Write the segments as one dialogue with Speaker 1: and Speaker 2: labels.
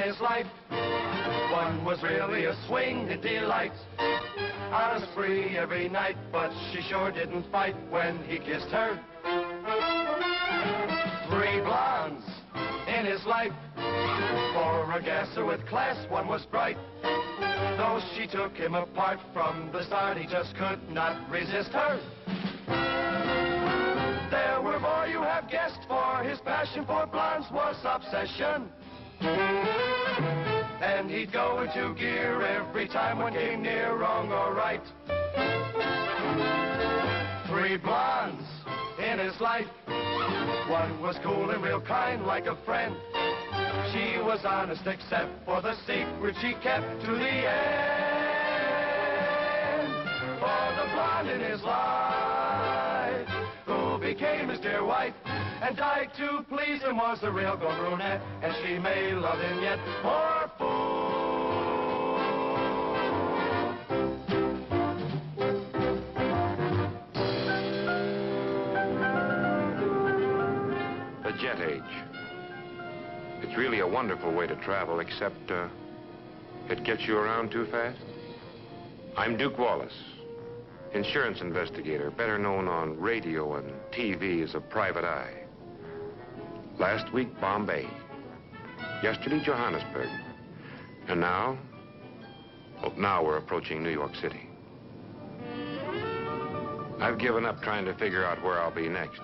Speaker 1: his life. One was really a swinging delight. On a spree every night, but she sure didn't fight when he kissed her. 3 blondes in his life. For a gasser with class, one was bright. Though she took him apart from the start, he just could not resist her. There were more you have guessed, for his passion for blondes was obsession. And he'd go into gear every time one came near, wrong or right. 3 blondes in his life. One was cool and real kind, like a friend. She was honest except for the secret she kept to the end. For the blonde in his life, who became his dear wife, and died to please him, was the real gold brunette, and she may love him yet. Poor fool.
Speaker 2: The jet age. It's really a wonderful way to travel, except it gets you around too fast. I'm Duke Wallace, insurance investigator, better known on radio and TV as a private eye. Last week, Bombay. Yesterday, Johannesburg. And now, well, now we're approaching New York City. I've given up trying to figure out where I'll be next.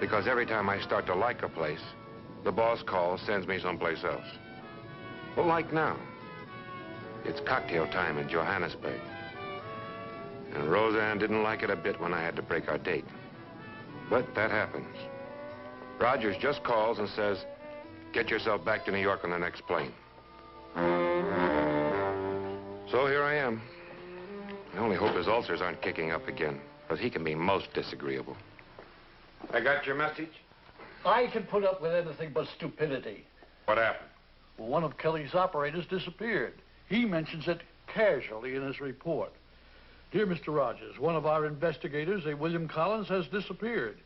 Speaker 2: Because every time I start to like a place, the boss calls, sends me someplace else. Well, like now. It's cocktail time in Johannesburg. And Roseanne didn't like it a bit when I had to break our date. But that happens. Rogers just calls and says, get yourself back to New York on the next plane. So here I am. I only hope his ulcers aren't kicking up again, because he can be most disagreeable. I got your message?
Speaker 3: I can put up with anything but stupidity.
Speaker 2: What happened?
Speaker 3: Well, one of Kelly's operators disappeared. He mentions it casually in his report. Dear Mr. Rogers, one of our investigators, a William Collins, has disappeared.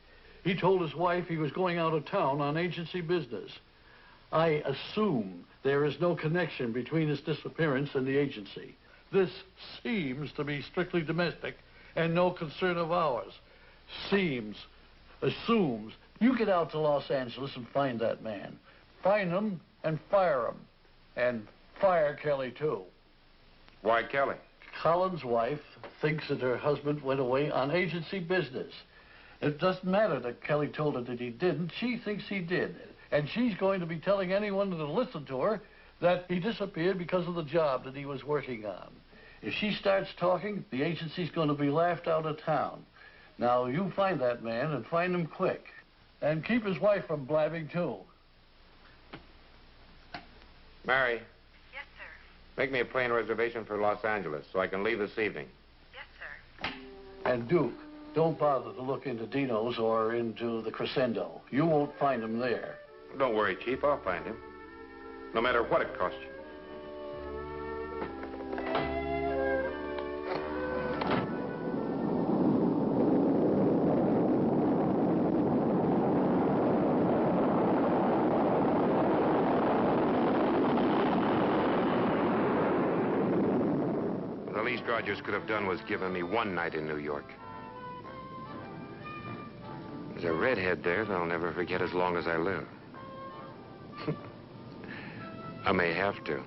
Speaker 3: He told his wife he was going out of town on agency business. I assume there is no connection between his disappearance and the agency. This seems to be strictly domestic and no concern of ours. Seems, assumes. You get out to Los Angeles and find that man. Find him and fire him. And fire Kelly, too.
Speaker 2: Why Kelly?
Speaker 3: Collins' wife thinks that her husband went away on agency business. It doesn't matter that Kelly told her that he didn't. She thinks he did. And she's going to be telling anyone that'll listen to her that he disappeared because of the job that he was working on. If she starts talking, the agency's going to be laughed out of town. Now, you find that man and find him quick. And keep his wife from blabbing, too.
Speaker 2: Mary.
Speaker 4: Yes, sir.
Speaker 2: Make me a plane reservation for Los Angeles so I can leave this evening.
Speaker 4: Yes, sir.
Speaker 3: And Duke, don't bother to look into Dino's or into the Crescendo. You won't find him there.
Speaker 2: Don't worry, Chief. I'll find him. No matter what it costs you. The least Rogers could have done was given me one night in New York. There's a redhead there that I'll never forget as long as I live. I may have to.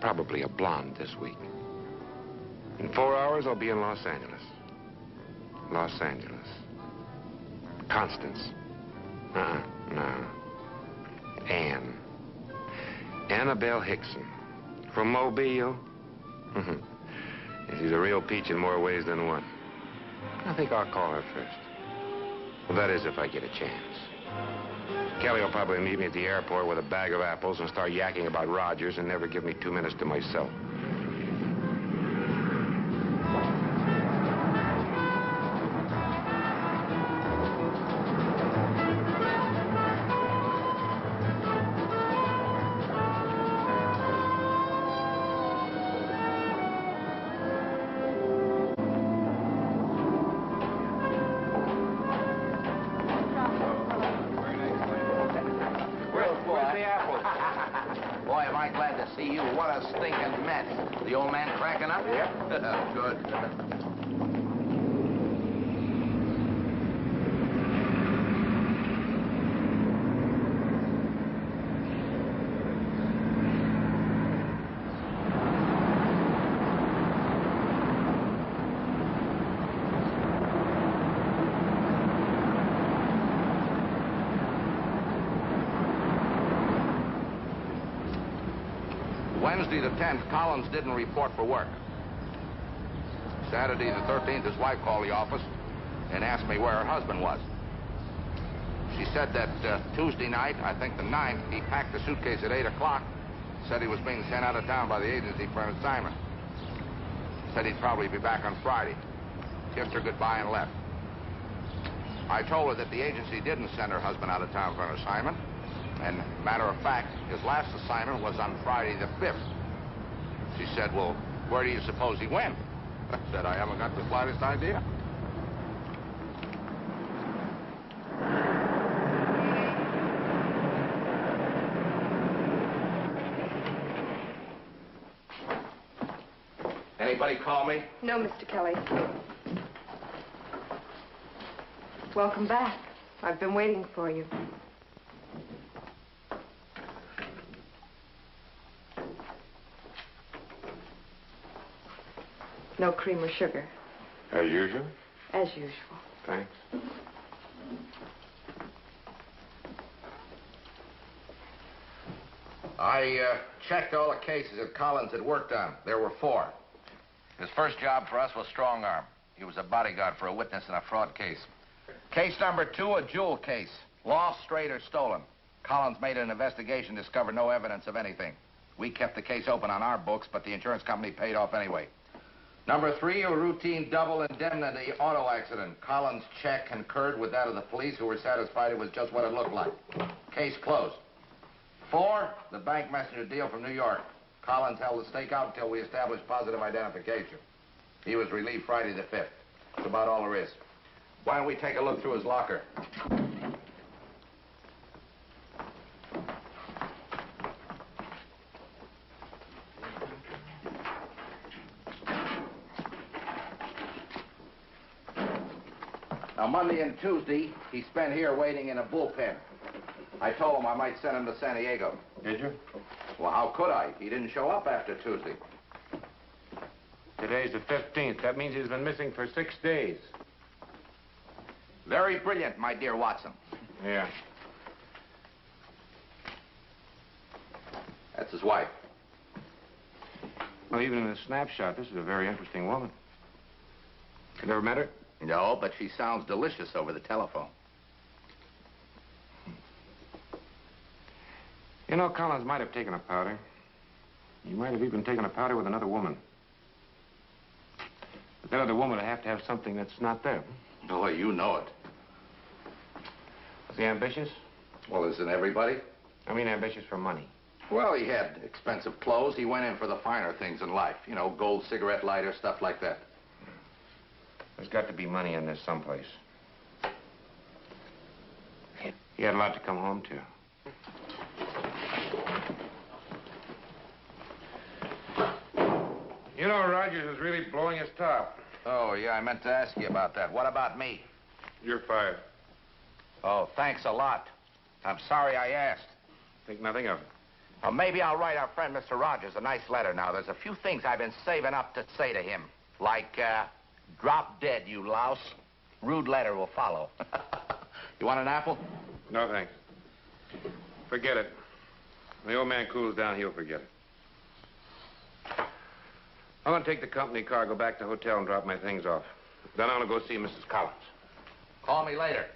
Speaker 2: Probably a blonde this week. In 4 hours, I'll be in Los Angeles. Los Angeles. Constance. No. Anne. Annabelle Hickson. From Mobile. She's a real peach in more ways than one. I think I'll call her first. Well, that is if I get a chance. Kelly will probably meet me at the airport with a bag of apples and start yakking about Rogers and never give me 2 minutes to myself.
Speaker 5: see you. What a stinking mess. The old man cracking up?
Speaker 6: Yep.
Speaker 5: Good. Wednesday the 10th, Collins didn't report for work. Saturday the 13th, his wife called the office and asked me where her husband was. She said that Tuesday night, I think the 9th, he packed a suitcase at 8 o'clock, said he was being sent out of town by the agency for an assignment. Said he'd probably be back on Friday. Kissed her goodbye and left. I told her that the agency didn't send her husband out of town for an assignment. And matter of fact, his last assignment was on Friday the 5th. She said, well, where do you suppose he went? I said, I haven't got the slightest idea. Anybody call me?
Speaker 7: No, Mr. Kelly. Welcome back. I've been waiting for you. No cream or sugar.
Speaker 2: As usual?
Speaker 7: As usual.
Speaker 2: Thanks.
Speaker 5: I checked all the cases that Collins had worked on. There were 4. His first job for us was strong arm. He was a bodyguard for a witness in a fraud case. Case number 2, a jewel case. Lost, strayed, or stolen. Collins made an investigation, discovered no evidence of anything. We kept the case open on our books, but the insurance company paid off anyway. Number 3, a routine double indemnity auto accident. Collins' check concurred with that of the police, who were satisfied it was just what it looked like. Case closed. 4, the bank messenger deal from New York. Collins held the stakeout until we established positive identification. He was relieved Friday the 5th. That's about all there is. Why don't we take a look through his locker? Now, Monday and Tuesday, he spent here waiting in a bullpen. I told him I might send him to San Diego.
Speaker 2: Did you?
Speaker 5: Well, how could I? He didn't show up after Tuesday.
Speaker 2: Today's the 15th. That means he's been missing for 6 days.
Speaker 5: Very brilliant, my dear Watson.
Speaker 2: Yeah.
Speaker 5: That's his wife.
Speaker 2: Well, even in the snapshot, this is a very interesting woman. You never met her?
Speaker 5: No, but she sounds delicious over the telephone.
Speaker 2: You know, Collins might have taken a powder. He might have even taken a powder with another woman. But that other woman would have to have something that's not there.
Speaker 5: Boy, you know it.
Speaker 2: Was he ambitious?
Speaker 5: Well, isn't everybody?
Speaker 2: I mean, ambitious for money.
Speaker 5: Well, he had expensive clothes. He went in for the finer things in life. You know, gold cigarette lighter, stuff like that.
Speaker 2: There's got to be money in this someplace. He had a lot to come home to. You know, Rogers is really blowing his top.
Speaker 5: Oh, yeah, I meant to ask you about that. What about me?
Speaker 2: You're fired.
Speaker 5: Oh, thanks a lot. I'm sorry I asked.
Speaker 2: Think nothing of it.
Speaker 5: Well, maybe I'll write our friend Mr. Rogers a nice letter now. There's a few things I've been saving up to say to him. Like, drop dead, you louse. Rude letter will follow. You want an apple?
Speaker 2: No, thanks. Forget it. When the old man cools down, he'll forget it. I'm going to take the company car, go back to the hotel, and drop my things off. Then I'm going to go see Mrs. Collins.
Speaker 5: Call me later.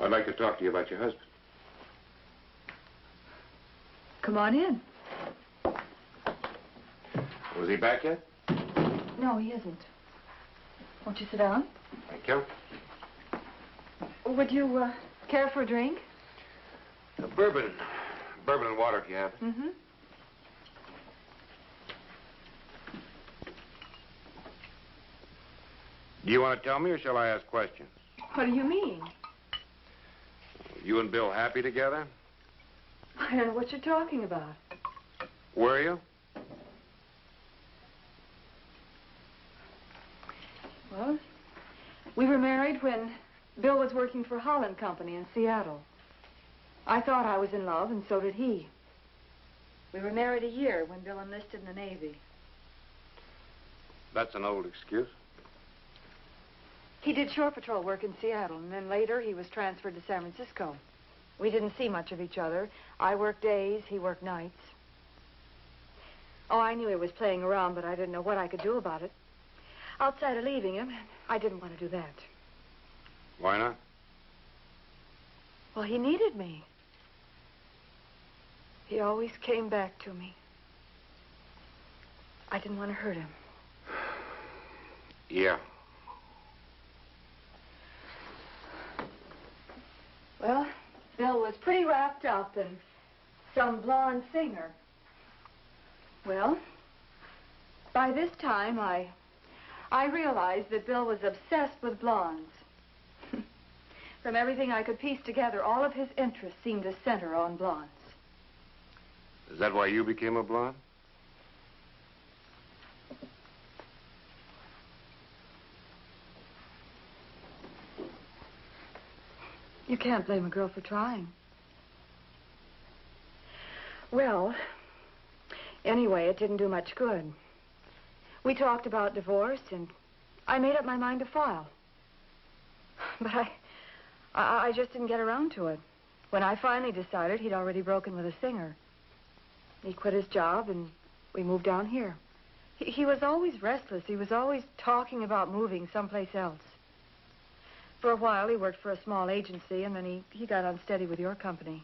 Speaker 2: I'd like to talk to you about your husband.
Speaker 7: Come on in.
Speaker 2: Was he back yet?
Speaker 7: No, he isn't. Won't you sit down?
Speaker 2: Thank you.
Speaker 7: Would you care for a drink?
Speaker 2: Bourbon. Bourbon and water, if you have it.
Speaker 7: Mm-hmm.
Speaker 2: Do you want to tell me, or shall I ask questions?
Speaker 7: What do you mean?
Speaker 2: You and Bill happy together?
Speaker 7: I don't know what you're talking about.
Speaker 2: Were you?
Speaker 7: Well, we were married when Bill was working for Holland Company in Seattle. I thought I was in love, and so did he. We were married a year when Bill enlisted in the Navy.
Speaker 2: That's an old excuse.
Speaker 7: He did shore patrol work in Seattle, and then later he was transferred to San Francisco. We didn't see much of each other. I worked days, he worked nights. Oh, I knew he was playing around, but I didn't know what I could do about it. Outside of leaving him, I didn't want to do that.
Speaker 2: Why not?
Speaker 7: Well, he needed me. He always came back to me. I didn't want to hurt him.
Speaker 2: Yeah.
Speaker 7: Well, Bill was pretty wrapped up in some blonde singer. Well, by this time, I realized that Bill was obsessed with blondes. From everything I could piece together, all of his interests seemed to center on blondes.
Speaker 2: Is that why you became a blonde?
Speaker 7: You can't blame a girl for trying. Well, anyway, it didn't do much good. We talked about divorce, and I made up my mind to file. But I just didn't get around to it. When I finally decided, he'd already broken with a singer. He quit his job, and we moved down here. He was always restless. He was always talking about moving someplace else. For a while, he worked for a small agency, and then he got unsteady with your company.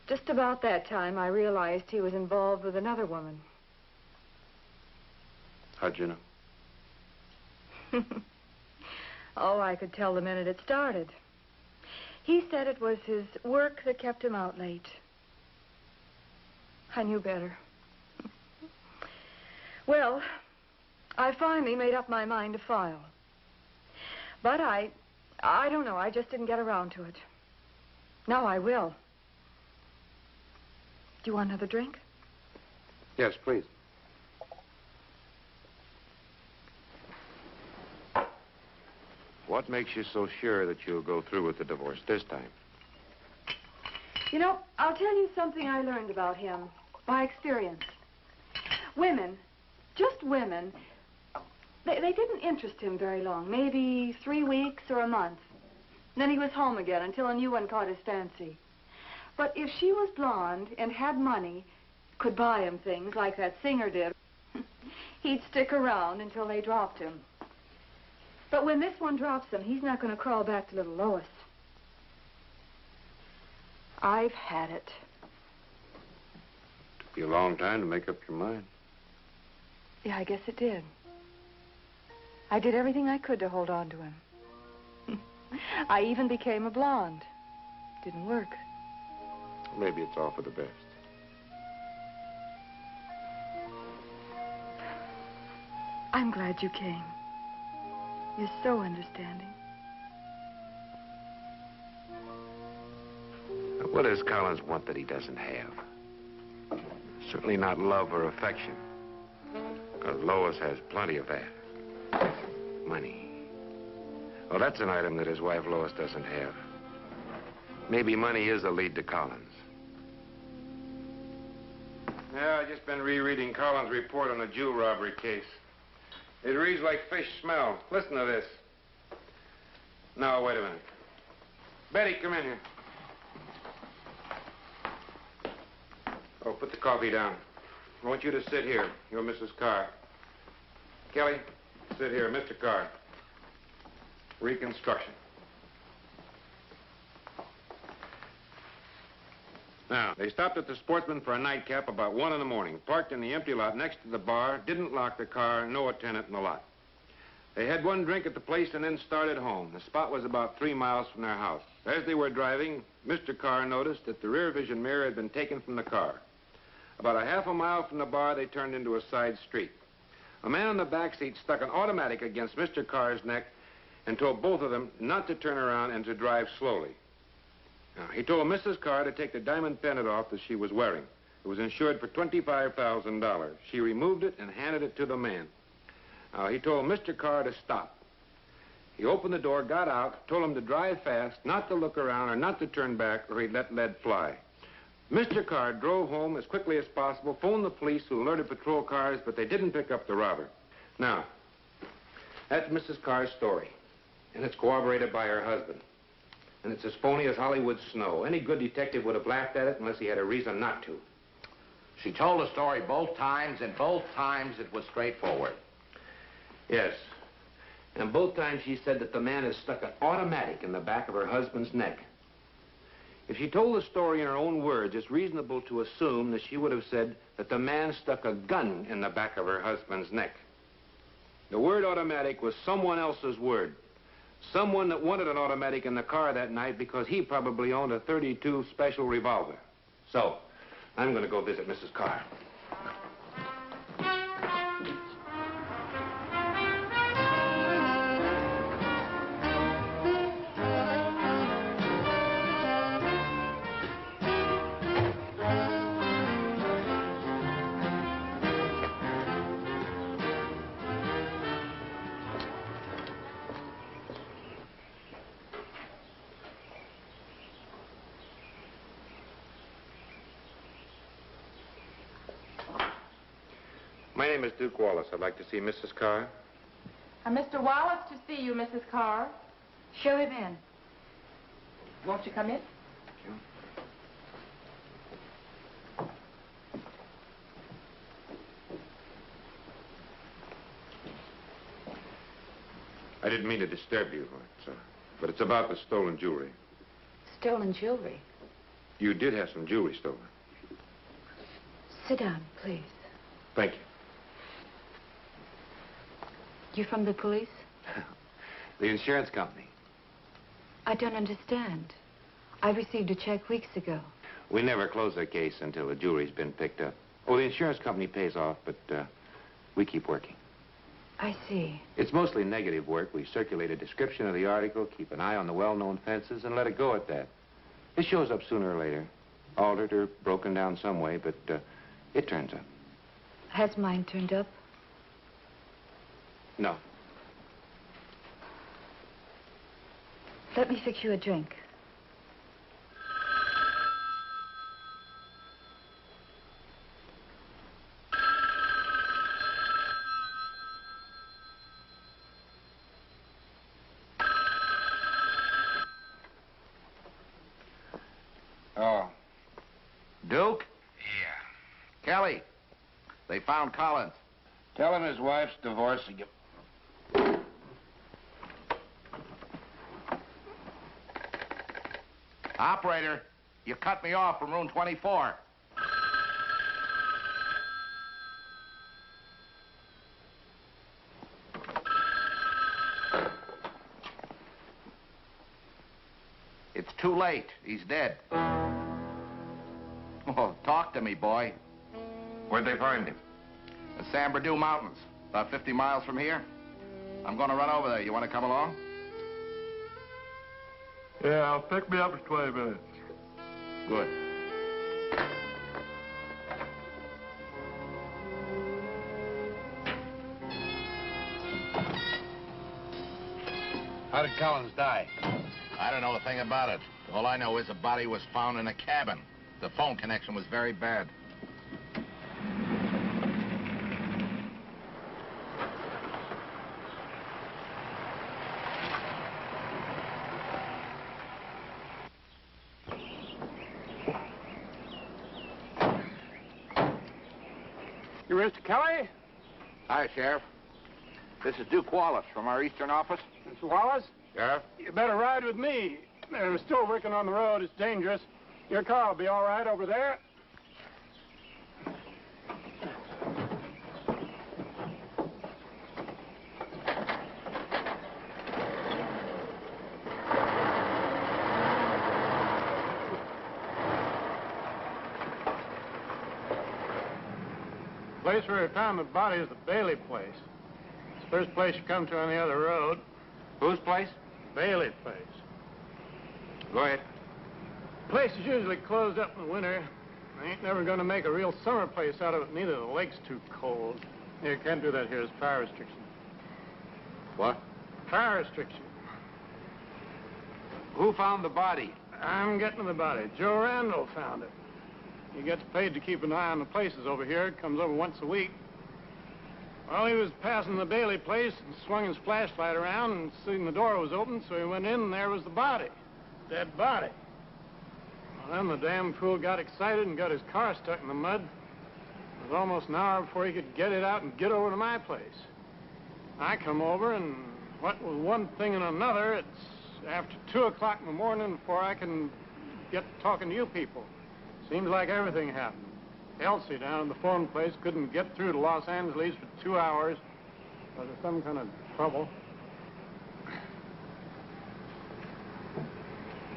Speaker 7: Just about that time, I realized he was involved with another woman.
Speaker 2: How'd you know?
Speaker 7: Oh, I could tell the minute it started. He said it was his work that kept him out late. I knew better. Well, I finally made up my mind to file. But I don't know, I just didn't get around to it. Now I will. Do you want another drink?
Speaker 2: Yes, please. What makes you so sure that you'll go through with the divorce this time?
Speaker 7: You know, I'll tell you something I learned about him by experience. Women, just women, they didn't interest him very long, maybe 3 weeks or a month. Then he was home again until a new one caught his fancy. But if she was blonde and had money, could buy him things like that singer did, he'd stick around until they dropped him. But when this one drops him, he's not going to crawl back to little Lois. I've had it.
Speaker 2: Took you a long time to make up your mind.
Speaker 7: Yeah, I guess it did. I did everything I could to hold on to him. I even became a blonde. Didn't work.
Speaker 2: Maybe it's all for the best.
Speaker 7: I'm glad you came. You're so understanding.
Speaker 2: What does Collins want that he doesn't have? Certainly not love or affection. Because Lois has plenty of that. Money. Well, that's an item that his wife Lois doesn't have. Maybe money is a lead to Collins. Yeah, I've just been rereading Collins' report on the jewel robbery case. It reads like fish smell. Listen to this. No, wait a minute. Betty, come in here. Oh, put the coffee down. I want you to sit here. You're Mrs. Carr. Kelly, sit here. Mr. Carr. Reconstruction. Now, they stopped at the Sportsman for a nightcap about 1 in the morning, parked in the empty lot next to the bar, didn't lock the car, no attendant in the lot. They had one drink at the place and then started home. The spot was about 3 miles from their house. As they were driving, Mr. Carr noticed that the rear vision mirror had been taken from the car. About a half a mile from the bar, they turned into a side street. A man in the back seat stuck an automatic against Mr. Carr's neck and told both of them not to turn around and to drive slowly. Now, he told Mrs. Carr to take the diamond pendant off that she was wearing. It was insured for $25,000. She removed it and handed it to the man. Now, he told Mr. Carr to stop. He opened the door, got out, told him to drive fast, not to look around or not to turn back, or he'd let lead fly. Mr. Carr drove home as quickly as possible, phoned the police who alerted patrol cars, but they didn't pick up the robber. Now, that's Mrs. Carr's story, and it's corroborated by her husband. And it's as phony as Hollywood snow. Any good detective would have laughed at it unless he had a reason not to.
Speaker 5: She told the story both times, and both times it was straightforward.
Speaker 2: Yes. And both times she said that the man had stuck an automatic in the back of her husband's neck. If she told the story in her own words, it's reasonable to assume that she would have said that the man stuck a gun in the back of her husband's neck. The word automatic was someone else's word. Someone that wanted an automatic in the car that night because he probably owned a .32 special revolver. So, I'm going to go visit Mrs. Carr. My name is Duke Wallace. I'd like to see Mrs. Carr.
Speaker 6: Mr. Wallace to see you, Mrs. Carr.
Speaker 7: Show him in.
Speaker 6: Won't you come in?
Speaker 2: I didn't mean to disturb you, but it's about the stolen jewelry.
Speaker 7: Stolen jewelry?
Speaker 2: You did have some jewelry stolen.
Speaker 7: Sit down, please.
Speaker 2: Thank you.
Speaker 7: You from the police?
Speaker 2: The insurance company.
Speaker 7: I don't understand. I received a check weeks ago.
Speaker 2: We never close a case until the jewelry's been picked up. Oh, the insurance company pays off, but we keep working.
Speaker 7: I see.
Speaker 2: It's mostly negative work. We circulate a description of the article, keep an eye on the well-known fences, and let it go at that. It shows up sooner or later. Altered or broken down some way, but it turns up.
Speaker 7: Has mine turned up?
Speaker 2: No.
Speaker 7: Let me fix you a drink.
Speaker 5: Oh. Duke?
Speaker 8: Yeah.
Speaker 5: Kelly, they found Collins.
Speaker 8: Tell him his wife's divorcing him.
Speaker 5: Operator, you cut me off from room 24. It's too late. He's dead. Oh, talk to me, boy.
Speaker 2: Where'd they find him?
Speaker 5: The San Bernardino Mountains, about 50 miles from here. I'm going to run over there. You want to come along?
Speaker 3: Yeah, I'll pick me up in 20 minutes.
Speaker 5: Good.
Speaker 8: How did Collins die?
Speaker 5: I don't know a thing about it. All I know is the body was found in a cabin. The phone connection was very bad.
Speaker 8: You Mr. Kelly?
Speaker 5: Hi, Sheriff. This is Duke Wallace from our eastern office.
Speaker 8: Mr. Wallace?
Speaker 5: Sheriff?
Speaker 8: You better ride with me. We're still working on the road. It's dangerous. Your car will be all right over there. The place where we found the body is the Bailey place. It's the first place you come to on the other road.
Speaker 2: Whose place?
Speaker 8: Bailey place.
Speaker 2: Go ahead.
Speaker 8: Place is usually closed up in the winter. I ain't never gonna make a real summer place out of it, neither. The lake's too cold. You can't do that here. There's fire restriction.
Speaker 2: What?
Speaker 8: Fire restriction.
Speaker 2: Who found the body?
Speaker 8: I'm getting to the body. Joe Randall found it. He gets paid to keep an eye on the places over here. Comes over once a week. Well, he was passing the Bailey place and swung his flashlight around and seen the door was open, so he went in and there was the body. Dead body. Well, then the damn fool got excited and got his car stuck in the mud. It was almost an hour before he could get it out and get over to my place. I come over, and what with one thing and another, it's after 2 o'clock in the morning before I can get talking to you people. Seems like everything happened. Elsie down at the phone place couldn't get through to Los Angeles for 2 hours. There was some kind of trouble.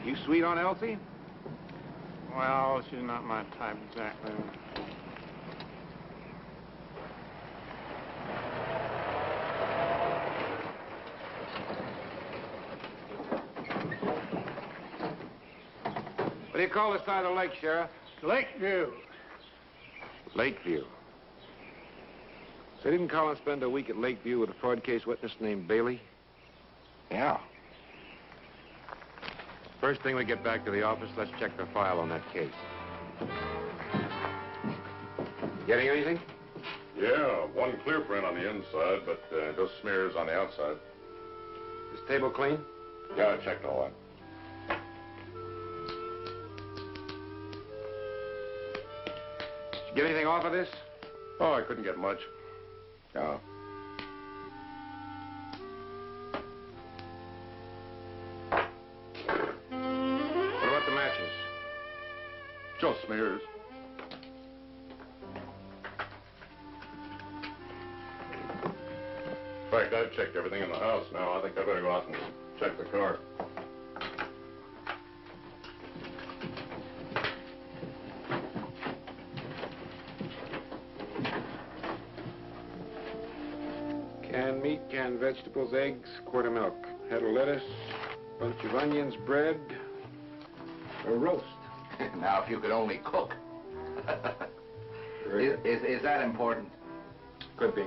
Speaker 2: You sweet on Elsie?
Speaker 8: Well, she's not my type exactly.
Speaker 2: What do you call this side of the lake, Sheriff?
Speaker 8: Lakeview.
Speaker 2: Lakeview. So didn't Collins spend a week at Lakeview with a fraud case witness named Bailey?
Speaker 5: Yeah.
Speaker 2: First thing we get back to the office, let's check the file on that case. Getting anything?
Speaker 9: Yeah, one clear print on the inside, but just smears on the outside.
Speaker 2: This table clean?
Speaker 9: Yeah, I checked all that.
Speaker 2: Did you get anything off of this?
Speaker 9: Oh, I couldn't get much.
Speaker 5: No.
Speaker 2: What about the matches?
Speaker 9: Just smears. In fact, I've checked everything in the house now. I think I better go out and check the car.
Speaker 2: Canned meat, canned vegetables, eggs, quart of milk, head of lettuce, bunch of onions, bread, a roast.
Speaker 5: Now, if you could only cook. Is that important?
Speaker 2: Could be.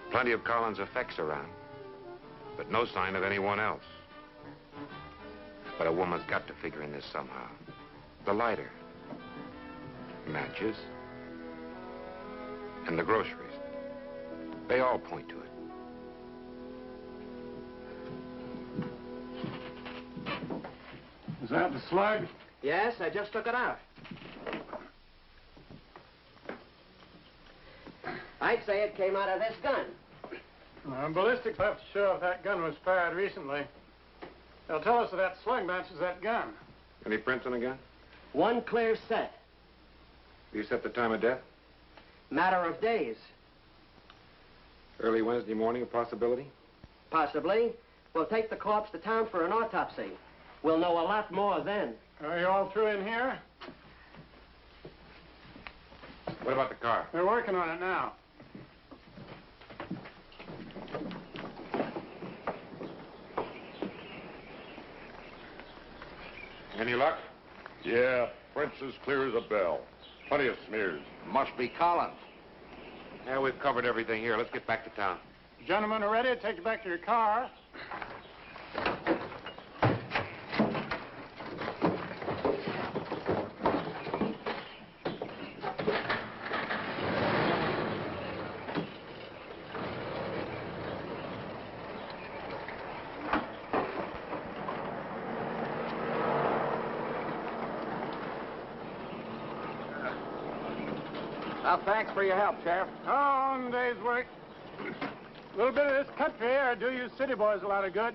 Speaker 2: Plenty of Collins' effects around, but no sign of anyone else. But a woman's got to figure in this somehow. The lighter, matches, and the groceries. They all point to it.
Speaker 8: Is that the slug?
Speaker 10: Yes, I just took it out. I'd say it came out of this gun.
Speaker 8: Ballistics have to show if that gun was fired recently. They'll tell us if that slug matches that gun.
Speaker 2: Any prints on the gun?
Speaker 10: One clear set.
Speaker 2: You set the time of death?
Speaker 10: Matter of days.
Speaker 2: Early Wednesday morning, a possibility?
Speaker 10: Possibly. We'll take the corpse to town for an autopsy. We'll know a lot more then.
Speaker 8: Are you all through in here?
Speaker 2: What about the car?
Speaker 8: They're working on it now.
Speaker 2: Any luck?
Speaker 9: Yeah, prints as clear as a bell. Plenty of smears.
Speaker 5: Must be Collins.
Speaker 2: Yeah, we've covered everything here. Let's get back to town.
Speaker 8: Gentlemen are ready to take you back to your car.
Speaker 5: Well, thanks for your help, Sheriff.
Speaker 8: Long day's work. A little bit of this country air do you city boys a lot of good.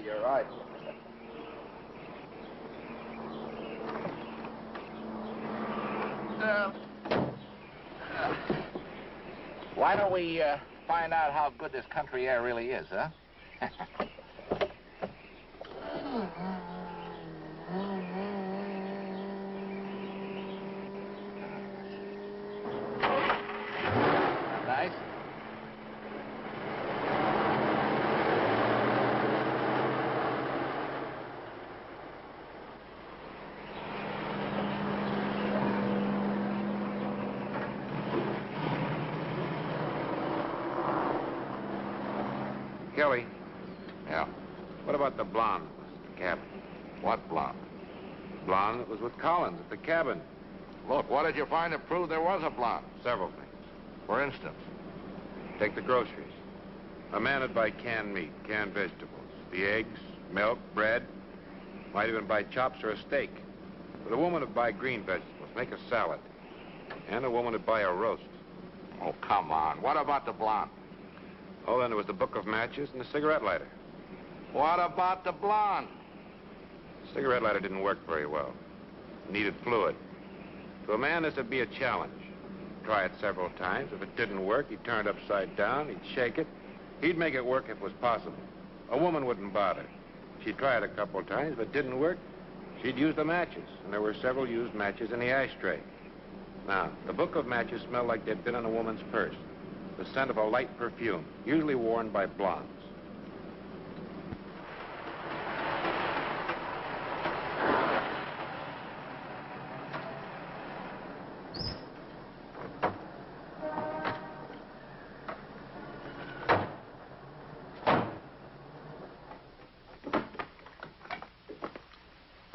Speaker 5: You're right. Why don't we find out how good this country air really is, huh? Nice.
Speaker 2: Kelly,
Speaker 5: Yeah.
Speaker 2: what about the blonde that was at the cabin?
Speaker 5: What blonde?
Speaker 2: Blonde that was with Collins at the cabin.
Speaker 5: Look, what did you find that proved there was a blonde?
Speaker 2: Several things.
Speaker 5: For instance?
Speaker 2: Take the groceries. A man would buy canned meat, canned vegetables, the eggs, milk, bread. Might even buy chops or a steak. But a woman would buy green vegetables, make a salad. And a woman would buy a roast.
Speaker 5: Oh, come on. What about the blonde?
Speaker 2: Oh, then there was the book of matches and the cigarette lighter.
Speaker 5: What about the blonde?
Speaker 2: The cigarette lighter didn't work very well. It needed fluid. To a man, this would be a challenge. Try it several times. If it didn't work, he'd turn it upside down, he'd shake it. He'd make it work if it was possible. A woman wouldn't bother. She'd try it a couple of times. If it didn't work, she'd use the matches. And there were several used matches in the ashtray. Now, the book of matches smelled like they'd been in a woman's purse. The scent of a light perfume, usually worn by blondes.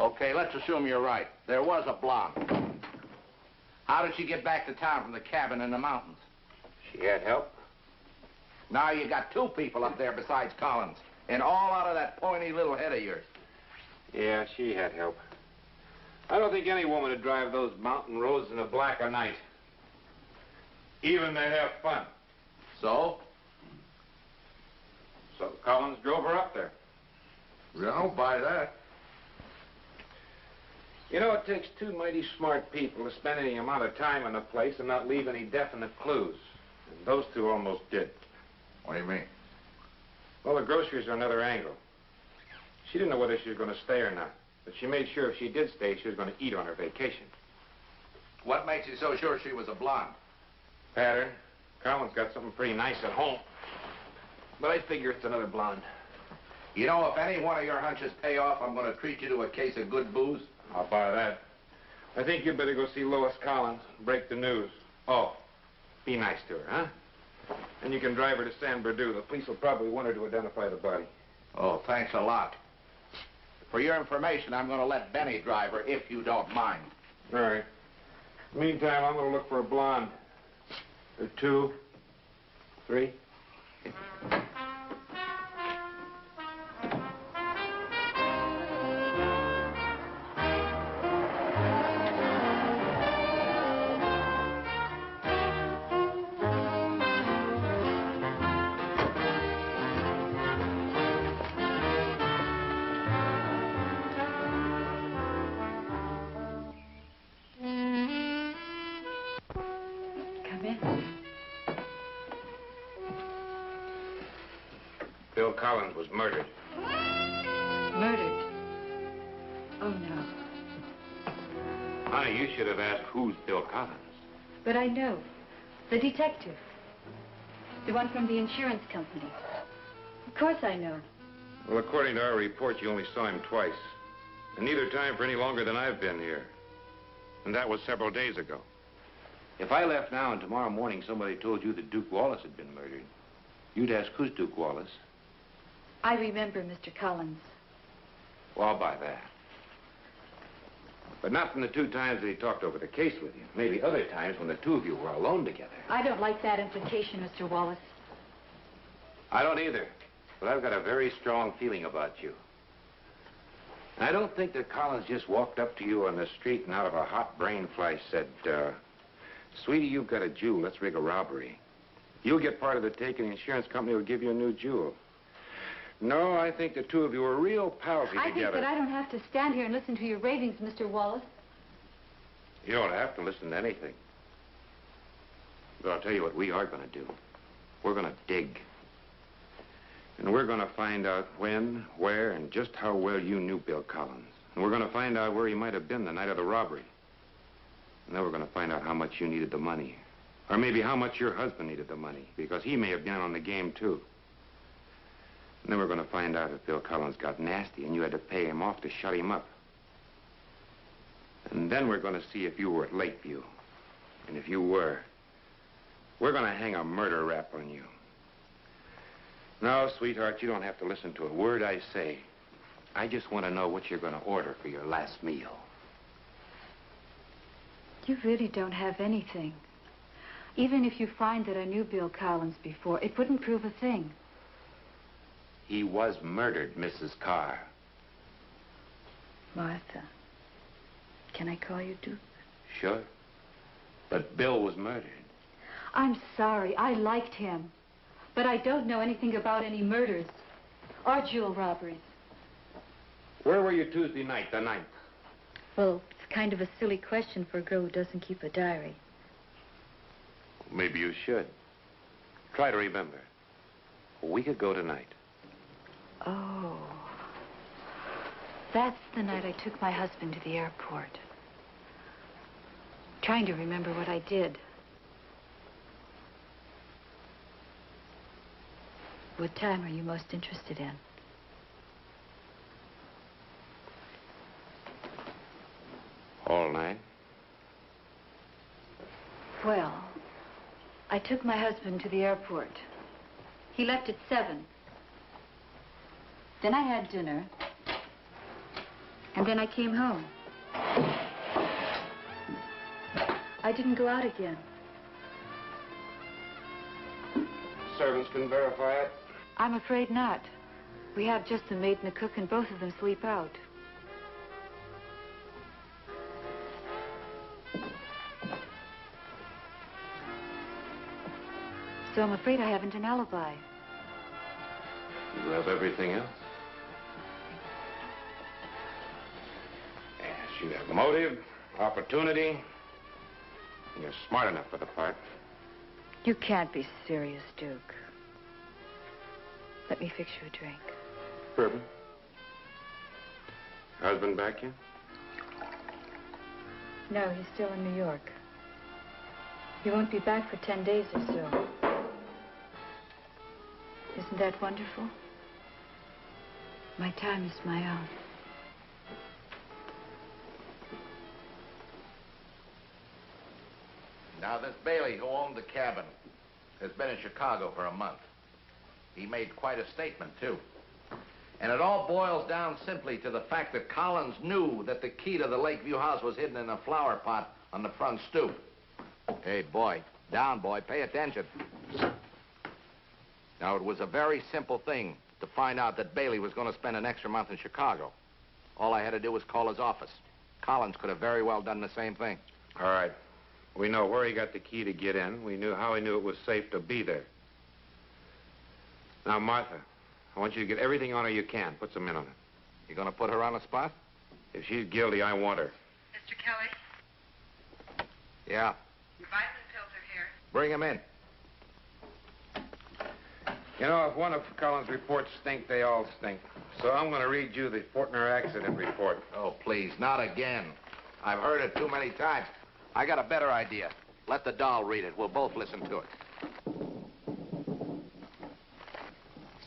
Speaker 5: Okay, let's assume you're right. There was a blonde. How did she get back to town from the cabin in the mountains?
Speaker 2: She had help.
Speaker 5: Now you got two people up there besides Collins, and all out of that pointy little head of yours.
Speaker 2: Yeah, she had help. I don't think any woman would drive those mountain roads in the black of night. Even to have fun.
Speaker 5: So?
Speaker 2: So Collins drove her up there.
Speaker 5: I don't buy that.
Speaker 2: You know, it takes two mighty smart people to spend any amount of time in a place and not leave any definite clues. And those two almost did.
Speaker 5: What do you mean?
Speaker 2: Well, the groceries are another angle. She didn't know whether she was going to stay or not. But she made sure if she did stay, she was going to eat on her vacation.
Speaker 5: What makes you so sure she was a blonde?
Speaker 2: Pattern. Collins got something pretty nice at home. But I figure it's another blonde.
Speaker 5: You know, if any one of your hunches pay off, I'm going to treat you to a case of good booze.
Speaker 2: I'll buy that. I think you'd better go see Lois Collins, break the news. Oh, be nice to her, huh? And you can drive her to San Bernardino. The police will probably want her to identify the body.
Speaker 5: Oh, thanks a lot. For your information, I'm going to let Benny drive her, if you don't mind.
Speaker 2: All right. Meantime, I'm going to look for a blonde. Or two. Three. Bill Collins was murdered.
Speaker 7: Murdered? Oh, no.
Speaker 2: Honey, you should have asked who's Bill Collins.
Speaker 7: But I know. The detective. The one from the insurance company. Of course I know.
Speaker 2: Well, according to our report, you only saw him twice. And neither time for any longer than I've been here. And that was several days ago. If I left now and tomorrow morning somebody told you that Duke Wallace had been murdered, you'd ask, who's Duke Wallace?
Speaker 7: I remember Mr. Collins.
Speaker 2: Well, I'll buy that. But not from the two times that he talked over the case with you. Maybe other times when the two of you were alone together.
Speaker 7: I don't like that implication, Mr. Wallace.
Speaker 2: I don't either. But I've got a very strong feeling about you. And I don't think that Collins just walked up to you on the street and out of a hot brain flash said, Sweetie, you've got a jewel. Let's rig a robbery. You'll get part of the take, and the insurance company will give you a new jewel. No, I think the two of you are real palsy
Speaker 11: I
Speaker 2: together.
Speaker 11: think that I don't have to stand here and listen to your ravings, Mr. Wallace.
Speaker 2: You don't have to listen to anything. But I'll tell you what we are going to do. We're going to dig. And we're going to find out when, where, and just how well you knew Bill Collins. And we're going to find out where he might have been the night of the robbery. And then we're going to find out how much you needed the money. Or maybe how much your husband needed the money, because he may have been on the game, too. And then we're going to find out if Bill Collins got nasty and you had to pay him off to shut him up. And then we're going to see if you were at Lakeview. And if you were, we're going to hang a murder rap on you. No, sweetheart, you don't have to listen to a word I say. I just want to know what you're going to order for your last meal.
Speaker 11: You really don't have anything. Even if you find that I knew Bill Collins before, it wouldn't prove a thing.
Speaker 2: He was murdered, Mrs. Carr.
Speaker 11: Martha, can I call you Duke?
Speaker 2: Sure. But Bill was murdered.
Speaker 11: I'm sorry. I liked him. But I don't know anything about any murders or jewel robberies.
Speaker 2: Where were you Tuesday night, the 9th?
Speaker 11: Well, it's kind of a silly question for a girl who doesn't keep a diary.
Speaker 2: Maybe you should. Try to remember. A week ago tonight.
Speaker 11: Oh. That's the night I took my husband to the airport. Trying to remember what I did. What time are you most interested in?
Speaker 2: All night?
Speaker 11: Well, I took my husband to the airport. He left at 7. Then I had dinner. And then I came home. I didn't go out again.
Speaker 2: Servants can verify it.
Speaker 11: I'm afraid not. We have just the maid and the cook, and both of them sleep out. So I'm afraid I haven't an alibi.
Speaker 2: You have everything else? Yes, you have motive, opportunity, and you're smart enough for the part.
Speaker 11: You can't be serious, Duke. Let me fix you a drink.
Speaker 2: Bourbon? Husband back yet?
Speaker 11: No, he's still in New York. He won't be back for 10 days or so. Isn't that wonderful? My time is my own.
Speaker 5: Now, this Bailey who owned the cabin has been in Chicago for a month. He made quite a statement, too. And it all boils down simply to the fact that Collins knew that the key to the Lakeview house was hidden in a flower pot on the front stoop. Hey, boy. Down, boy. Pay attention. Now, it was a very simple thing to find out that Bailey was going to spend an extra month in Chicago. All I had to do was call his office. Collins could have very well done the same thing.
Speaker 2: All right. We know where he got the key to get in. We knew how he knew it was safe to be there. Now, Martha, I want you to get everything on her you can. Put some in on it.
Speaker 5: You going to put her on the spot?
Speaker 2: If she's guilty, I want her.
Speaker 4: Mr. Kelly,
Speaker 5: Yeah.
Speaker 4: vitamin pills are here.
Speaker 5: Bring him in.
Speaker 2: You know, if one of Collins' reports stink, they all stink. So I'm going to read you the Fortner accident report.
Speaker 5: Oh, please, not again. I've heard it too many times. I got a better idea. Let the doll read it. We'll both listen to it.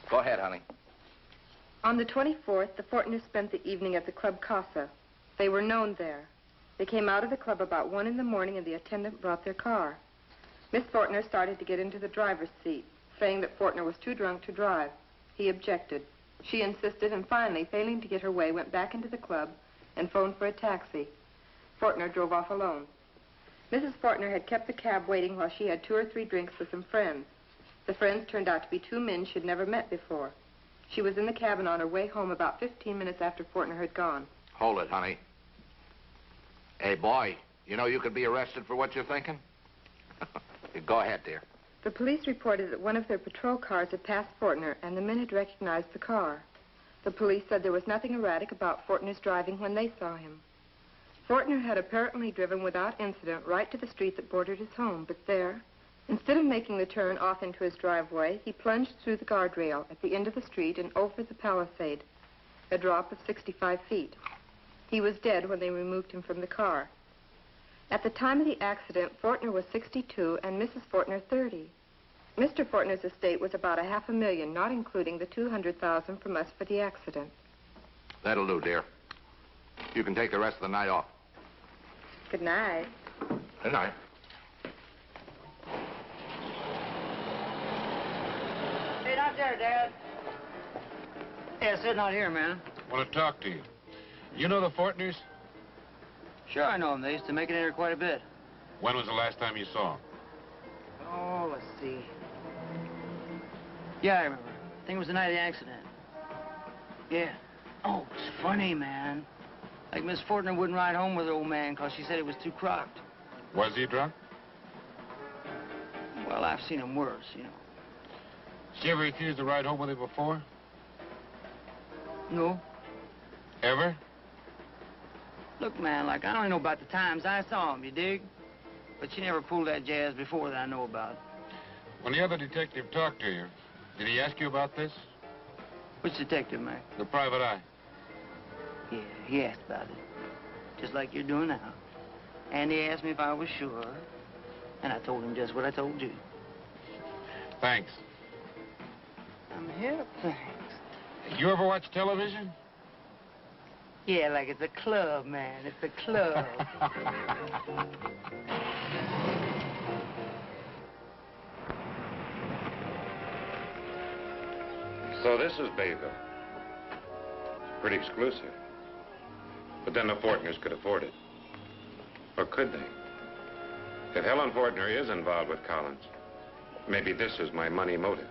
Speaker 5: Go ahead, honey.
Speaker 6: On the 24th, the Fortners spent the evening at the Club Casa. They were known there. They came out of the club about 1 in the morning, and the attendant brought their car. Miss Fortner started to get into the driver's seat, saying that Fortner was too drunk to drive. He objected. She insisted, and finally, failing to get her way, went back into the club and phoned for a taxi. Fortner drove off alone. Mrs. Fortner had kept the cab waiting while she had 2 or 3 drinks with some friends. The friends turned out to be 2 men she'd never met before. She was in the cabin on her way home about 15 minutes after Fortner had gone.
Speaker 5: Hold it, honey. Hey, boy, you know you could be arrested for what you're thinking? Go ahead, dear.
Speaker 6: The police reported that one of their patrol cars had passed Fortner, and the men had recognized the car. The police said there was nothing erratic about Fortner's driving when they saw him. Fortner had apparently driven without incident right to the street that bordered his home, but there, instead of making the turn off into his driveway, he plunged through the guardrail at the end of the street and over the palisade, a drop of 65 feet. He was dead when they removed him from the car. At the time of the accident, Fortner was 62 and Mrs. Fortner 30. Mr. Fortner's estate was about $500,000, not including the $200,000 from us for the accident.
Speaker 5: That'll do, dear. You can take the rest of the night off.
Speaker 6: Good night.
Speaker 5: Good night.
Speaker 10: Hey, not there, Dad. Yeah, sitting out here, man.
Speaker 2: I want to talk to you. You know the Fortners?
Speaker 10: Sure, I know them. They used to make it in here quite a bit.
Speaker 2: When was the last time you saw them?
Speaker 10: Oh, let's see. Yeah, I remember. I think it was the night of the accident. Yeah. Oh, it's funny, man. Like Miss Fortner wouldn't ride home with her old man because she said he was too crocked.
Speaker 2: Was he drunk?
Speaker 10: Well, I've seen him worse, you know.
Speaker 2: She ever refused to ride home with him before?
Speaker 10: No.
Speaker 2: Ever?
Speaker 10: Look, man, like, I only know about the times I saw him, you dig? But she never pulled that jazz before that I know about.
Speaker 2: When the other detective talked to you, did he ask you about this?
Speaker 10: Which detective, man?
Speaker 2: The private eye.
Speaker 10: Yeah, he asked about it. Just like you're doing now. And he asked me if I was sure. And I told him just what I told you.
Speaker 2: Thanks.
Speaker 10: I'm here, thanks.
Speaker 2: You ever watch television?
Speaker 10: Yeah, like it's a club, man. It's a club.
Speaker 2: So this is Bayville. Pretty exclusive. But then the Fortners could afford it. Or could they? If Helen Fortner is involved with Collins, maybe this is my money motive.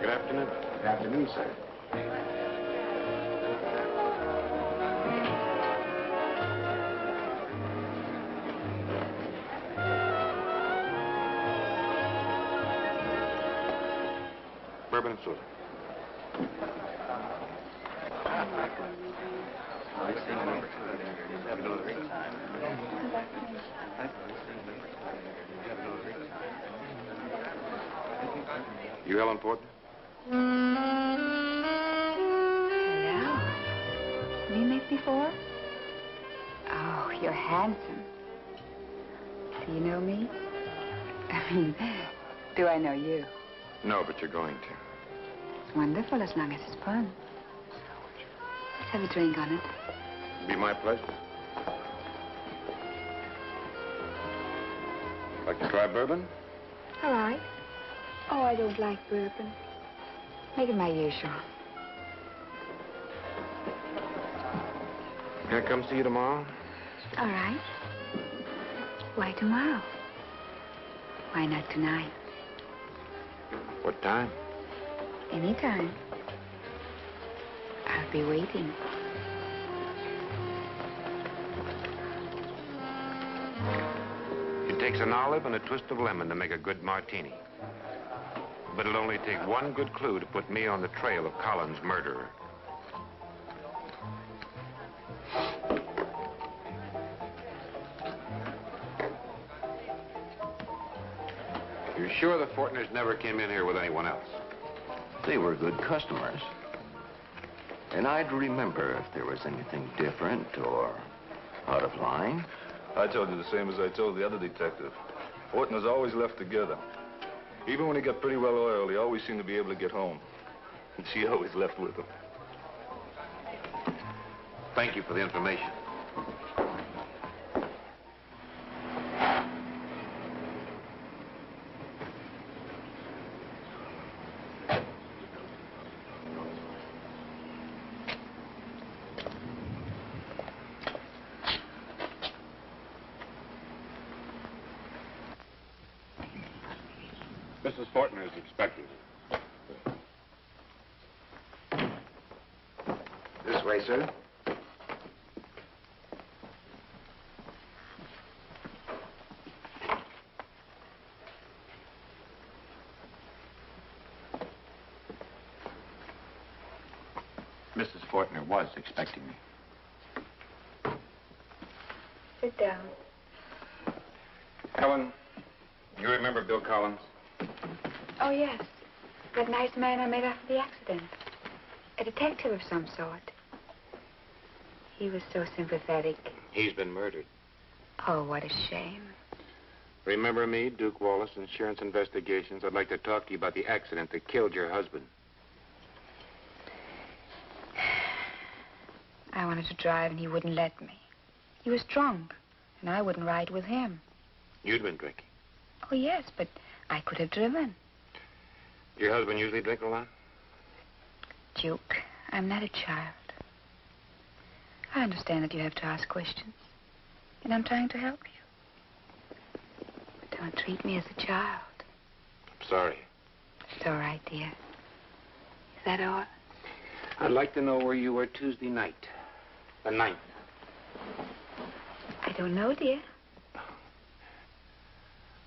Speaker 2: Good afternoon.
Speaker 12: Good afternoon, sir.
Speaker 2: Bourbon and soda. You Helen Fortner?
Speaker 13: Hello. We met before? Oh, you're handsome. Do you know me? I mean, do I know you?
Speaker 2: No, but you're going to.
Speaker 13: It's wonderful as long as it's fun. Let's have a drink on it.
Speaker 2: Be my pleasure. Like to try bourbon?
Speaker 13: All right. Oh, I don't like bourbon. Make it my usual.
Speaker 2: Can I come see you tomorrow?
Speaker 13: All right. Why tomorrow? Why not tonight?
Speaker 2: What time?
Speaker 13: Anytime. I'll be waiting.
Speaker 2: It takes an olive and a twist of lemon to make a good martini. But it'll only take one good clue to put me on the trail of Collins' murderer. You're sure the Fortners never came in here with anyone else?
Speaker 14: They were good customers. And I'd remember if there was anything different or out of line.
Speaker 15: I told you the same as I told the other detective. Fortner's always left together. Even when he got pretty well oiled, he always seemed to be able to get home. And she always left with him.
Speaker 2: Thank you for the information. Mrs. Fortner is expected.
Speaker 12: This way, sir. Fortner was expecting me.
Speaker 13: Sit down.
Speaker 2: Helen, you remember Bill Collins?
Speaker 13: Oh, yes. That nice man I met after the accident. A detective of some sort. He was so sympathetic.
Speaker 2: He's been murdered.
Speaker 13: Oh, what a shame.
Speaker 2: Remember me, Duke Wallace, Insurance Investigations? I'd like to talk to you about the accident that killed your husband.
Speaker 13: I wanted to drive and he wouldn't let me. He was drunk, and I wouldn't ride with him.
Speaker 2: You'd been drinking.
Speaker 13: Oh, yes, but I could have driven.
Speaker 2: Your husband usually drink a lot?
Speaker 13: Duke, I'm not a child. I understand that you have to ask questions, and I'm trying to help you. But don't treat me as a child.
Speaker 2: I'm sorry.
Speaker 13: It's all right, dear. Is that all?
Speaker 2: I'd like to know where you were Tuesday night. The 9th.
Speaker 13: I don't know, dear.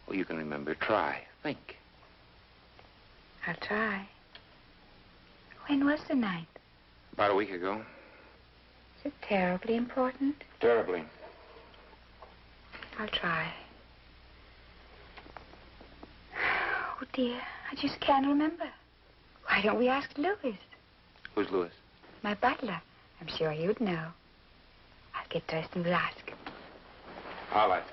Speaker 2: Well, you can remember. Try. Think.
Speaker 13: I'll try. When was the night?
Speaker 2: About a week ago.
Speaker 13: Is it terribly important?
Speaker 2: Terribly.
Speaker 13: I'll try. Oh, dear, I just can't remember. Why don't we ask Louis?
Speaker 2: Who's Louis?
Speaker 13: My butler. I'm sure you'd know. I'll get dressed and we'll ask him.
Speaker 2: All right.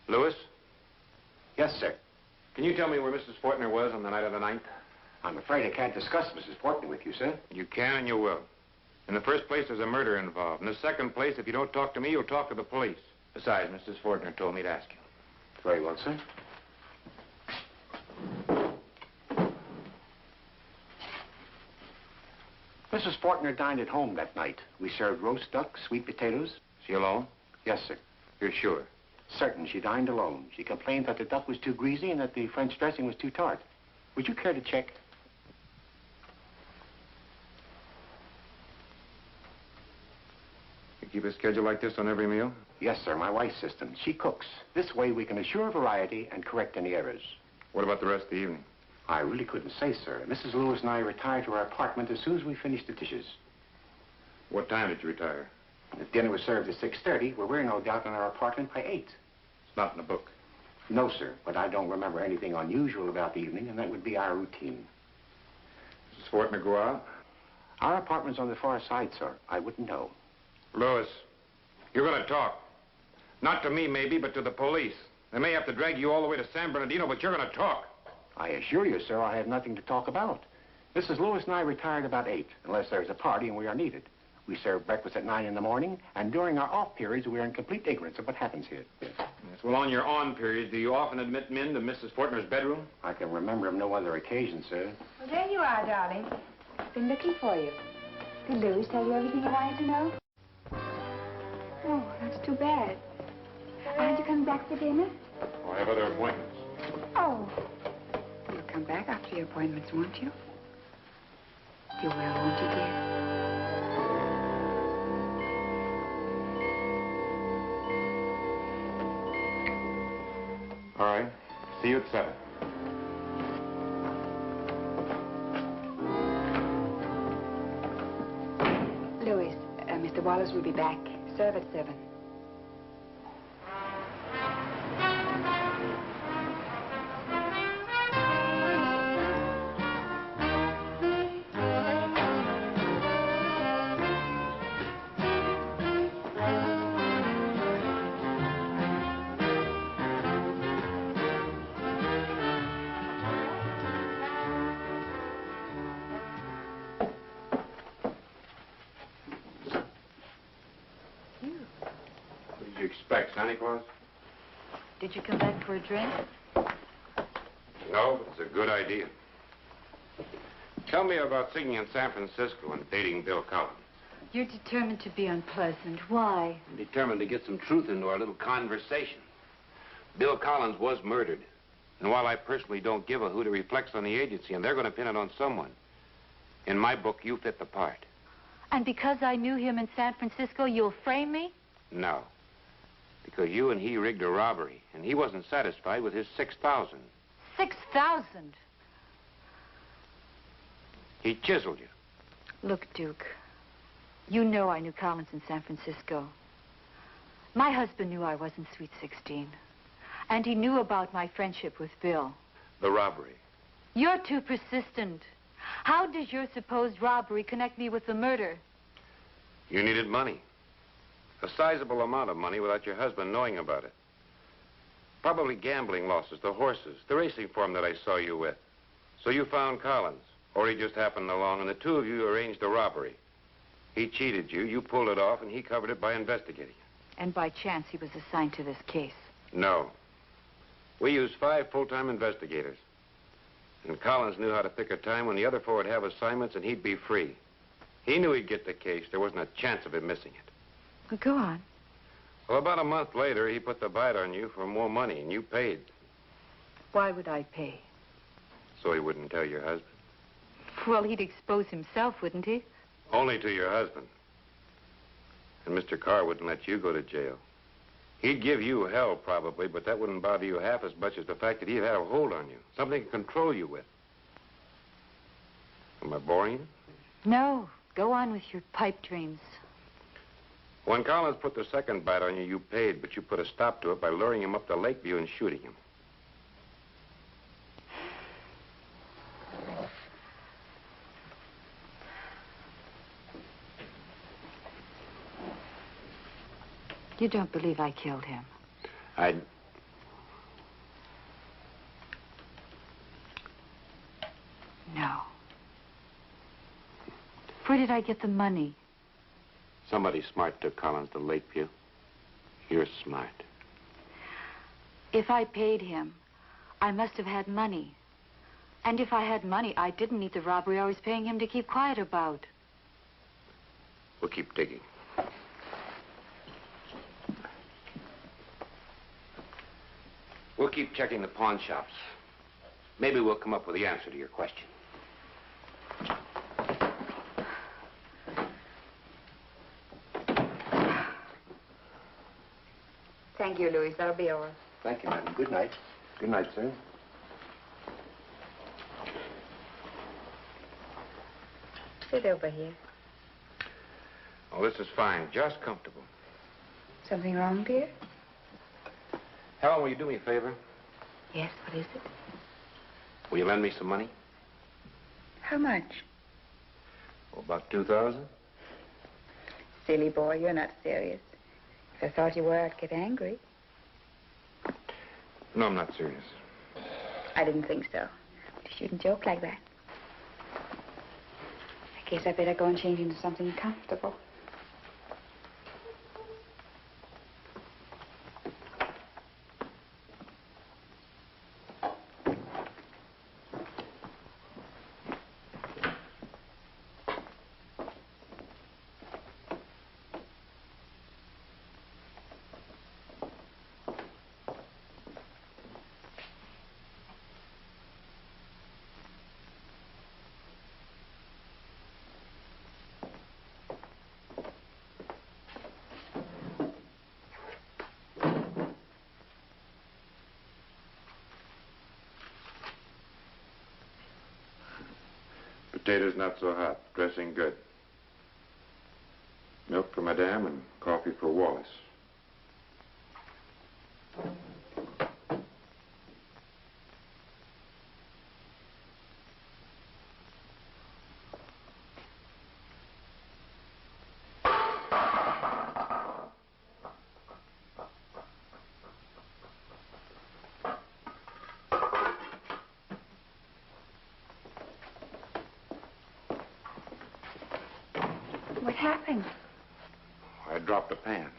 Speaker 2: Louis?
Speaker 16: Yes, sir.
Speaker 2: Can you tell me where Mrs. Fortner was on the night of the 9th?
Speaker 16: I'm afraid I can't discuss Mrs. Fortner with you, sir.
Speaker 2: You can and you will. In the first place, there's a murder involved. In the second place, if you don't talk to me, you'll talk to the police. Besides, Mrs. Fortner told me to ask you.
Speaker 16: Very well, sir. Mrs. Fortner dined at home that night. We served roast duck, sweet potatoes.
Speaker 2: She alone?
Speaker 16: Yes, sir.
Speaker 2: You're sure?
Speaker 16: Certain she dined alone. She complained that the duck was too greasy and that the French dressing was too tart. Would you care to check?
Speaker 2: You keep a schedule like this on every meal?
Speaker 16: Yes, sir. My wife's system. She cooks. This way we can assure variety and correct any errors.
Speaker 2: What about the rest of the evening?
Speaker 16: I really couldn't say, sir. Mrs. Lewis and I retired to our apartment as soon as we finished the dishes.
Speaker 2: What time did you retire?
Speaker 16: The dinner was served at 6:30. We were no doubt in our apartment by 8.
Speaker 2: It's not in the book.
Speaker 16: No, sir, but I don't remember anything unusual about the evening, and that would be our routine.
Speaker 2: Mrs. Fortner go out?
Speaker 16: Our apartment's on the far side, sir. I wouldn't know.
Speaker 2: Louis, you're going to talk. Not to me, maybe, but to the police. They may have to drag you all the way to San Bernardino, but you're going to talk.
Speaker 16: I assure you, sir, I have nothing to talk about. Mrs. Lewis and I retired about 8, unless there's a party and we are needed. We serve breakfast at 9 in the morning, and during our off periods, we are in complete ignorance of what happens here.
Speaker 2: Yes, well, on your on periods, do you often admit men to Mrs. Fortner's bedroom?
Speaker 16: I can remember of no other occasion, sir.
Speaker 13: Well, there you are, darling. Been looking for you. Did Louis tell you everything you wanted to know? Oh, that's too bad. Aren't you coming back for dinner?
Speaker 2: Oh, I have other appointments.
Speaker 13: Oh. You'll come back after your appointments, won't you? You will, won't you, dear?
Speaker 2: All right. See you at 7.
Speaker 13: Louis, Mr. Wallace will be back. Serve at 7.
Speaker 2: Santa Claus?
Speaker 11: Did you come back for a drink?
Speaker 2: No, but it's a good idea. Tell me about singing in San Francisco and dating Bill Collins.
Speaker 11: You're determined to be unpleasant. Why?
Speaker 2: I'm determined to get some truth into our little conversation. Bill Collins was murdered. And while I personally don't give a hoot, it reflects on the agency, and they're going to pin it on someone. In my book, you fit the part.
Speaker 11: And because I knew him in San Francisco, you'll frame me?
Speaker 2: No. Because you and he rigged a robbery, and he wasn't satisfied with his 6,000.
Speaker 11: 6,000?
Speaker 2: He chiseled you.
Speaker 11: Look, Duke, you know I knew Collins in San Francisco. My husband knew I wasn't Sweet 16. And he knew about my friendship with Bill.
Speaker 2: The robbery.
Speaker 11: You're too persistent. How does your supposed robbery connect me with the murder?
Speaker 2: You needed money. A sizable amount of money without your husband knowing about it. Probably gambling losses, the horses, the racing form that I saw you with. So you found Collins, or he just happened along, and the two of you arranged a robbery. He cheated you, you pulled it off, and he covered it by investigating.
Speaker 11: And by chance, he was assigned to this case.
Speaker 2: No. We used 5 full-time investigators. And Collins knew how to pick a time when the other 4 would have assignments and he'd be free. He knew he'd get the case. There wasn't a chance of him missing it.
Speaker 11: Well, go on.
Speaker 2: Well, about a month later, he put the bite on you for more money, and you paid.
Speaker 11: Why would I pay?
Speaker 2: So he wouldn't tell your husband?
Speaker 11: Well, he'd expose himself, wouldn't he?
Speaker 2: Only to your husband. And Mr. Carr wouldn't let you go to jail. He'd give you hell, probably, but that wouldn't bother you half as much as the fact that he'd had a hold on you. Something to control you with. Am I boring you?
Speaker 11: No. Go on with your pipe dreams.
Speaker 2: When Collins put the second bite on you, you paid, but you put a stop to it by luring him up to Lakeview and shooting him.
Speaker 11: You don't believe I killed him? No. Where did I get the money?
Speaker 2: Somebody smart took Collins to Lakeview. You're smart.
Speaker 11: If I paid him, I must have had money. And if I had money, I didn't need the robbery I was paying him to keep quiet about.
Speaker 2: We'll keep digging. We'll keep checking the pawn shops. Maybe we'll come up with the answer to your question.
Speaker 13: Thank you, Louis. That'll be all.
Speaker 16: Thank you, madam. Good night. Good night, sir.
Speaker 13: Sit over here.
Speaker 2: Oh, this is fine. Just comfortable.
Speaker 13: Something wrong, dear?
Speaker 2: Helen, will you do me a favor?
Speaker 13: Yes, what is it?
Speaker 2: Will you lend me some money?
Speaker 13: How much?
Speaker 2: Oh, about 2,000.
Speaker 13: Silly boy, you're not serious. If I thought you were, I'd get angry.
Speaker 2: No, I'm not serious.
Speaker 13: I didn't think so. You shouldn't joke like that. I guess I better go and change into something comfortable.
Speaker 2: Potatoes not so hot. Dressing good. Milk for Madame and coffee for Wallace.
Speaker 13: What happened?
Speaker 2: I dropped a pan.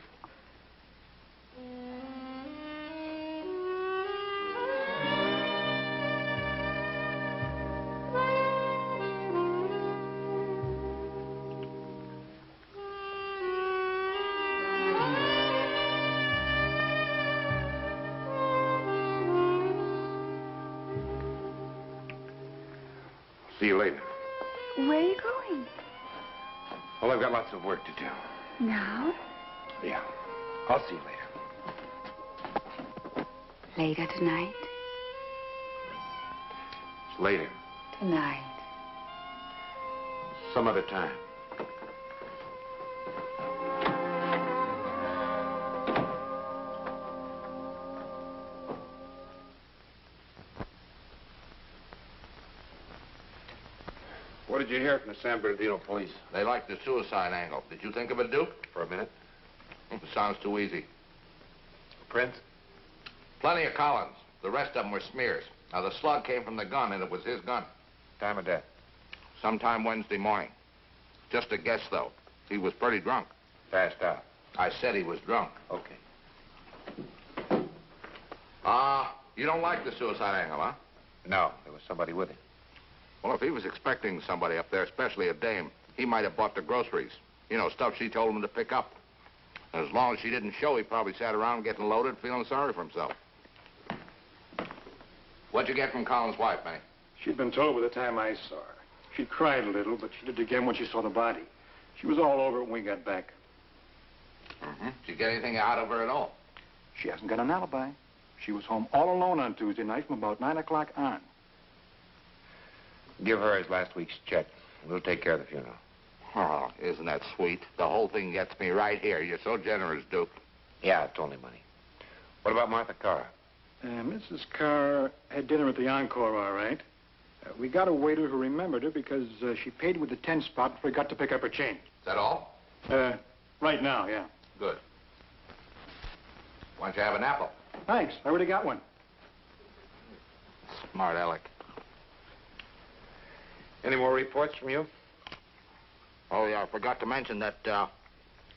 Speaker 2: See you later.
Speaker 13: Where are you going?
Speaker 2: Well, I've got lots of work to do.
Speaker 13: Now?
Speaker 2: Yeah. I'll see you later.
Speaker 13: Later tonight?
Speaker 2: It's later.
Speaker 13: Tonight.
Speaker 2: Some other time.
Speaker 5: What did you hear from the San Bernardino police? They liked the suicide angle. Did you think of it, Duke?
Speaker 2: For a minute.
Speaker 5: It sounds too easy.
Speaker 2: Prints?
Speaker 5: Plenty of Collins. The rest of them were smears. Now, the slug came from the gun, and it was his gun.
Speaker 2: Time of death?
Speaker 5: Sometime Wednesday morning. Just a guess, though. He was pretty drunk.
Speaker 2: Passed out.
Speaker 5: I said he was drunk.
Speaker 2: Okay.
Speaker 5: You don't like the suicide angle, huh?
Speaker 2: No, there was somebody with him.
Speaker 5: Well, if he was expecting somebody up there, especially a dame, he might have bought the groceries. You know, stuff she told him to pick up. And as long as she didn't show, he probably sat around getting loaded, feeling sorry for himself. What'd you get from Colin's wife, Manny?
Speaker 16: She'd been told by the time I saw her. She cried a little, but she did again when she saw the body. She was all over it when we got back.
Speaker 5: Mm-hmm. Did you get anything out of her at all?
Speaker 16: She hasn't got an alibi. She was home all alone on Tuesday night from about 9 o'clock on.
Speaker 2: Give her his last week's check. We'll take care of the funeral.
Speaker 5: Oh, isn't that sweet? The whole thing gets me right here. You're so generous, Duke.
Speaker 2: Yeah, it's only money. What about Martha Carr?
Speaker 16: Mrs. Carr had dinner at the Encore, all right. We got a waiter who remembered her because she paid with the 10 spot and forgot to pick up her change.
Speaker 5: Is that all?
Speaker 16: Right now, yeah.
Speaker 5: Good. Why don't you have an apple?
Speaker 16: Thanks. I already got one.
Speaker 5: Smart aleck.
Speaker 2: Any more reports from you?
Speaker 5: Oh, yeah, I forgot to mention that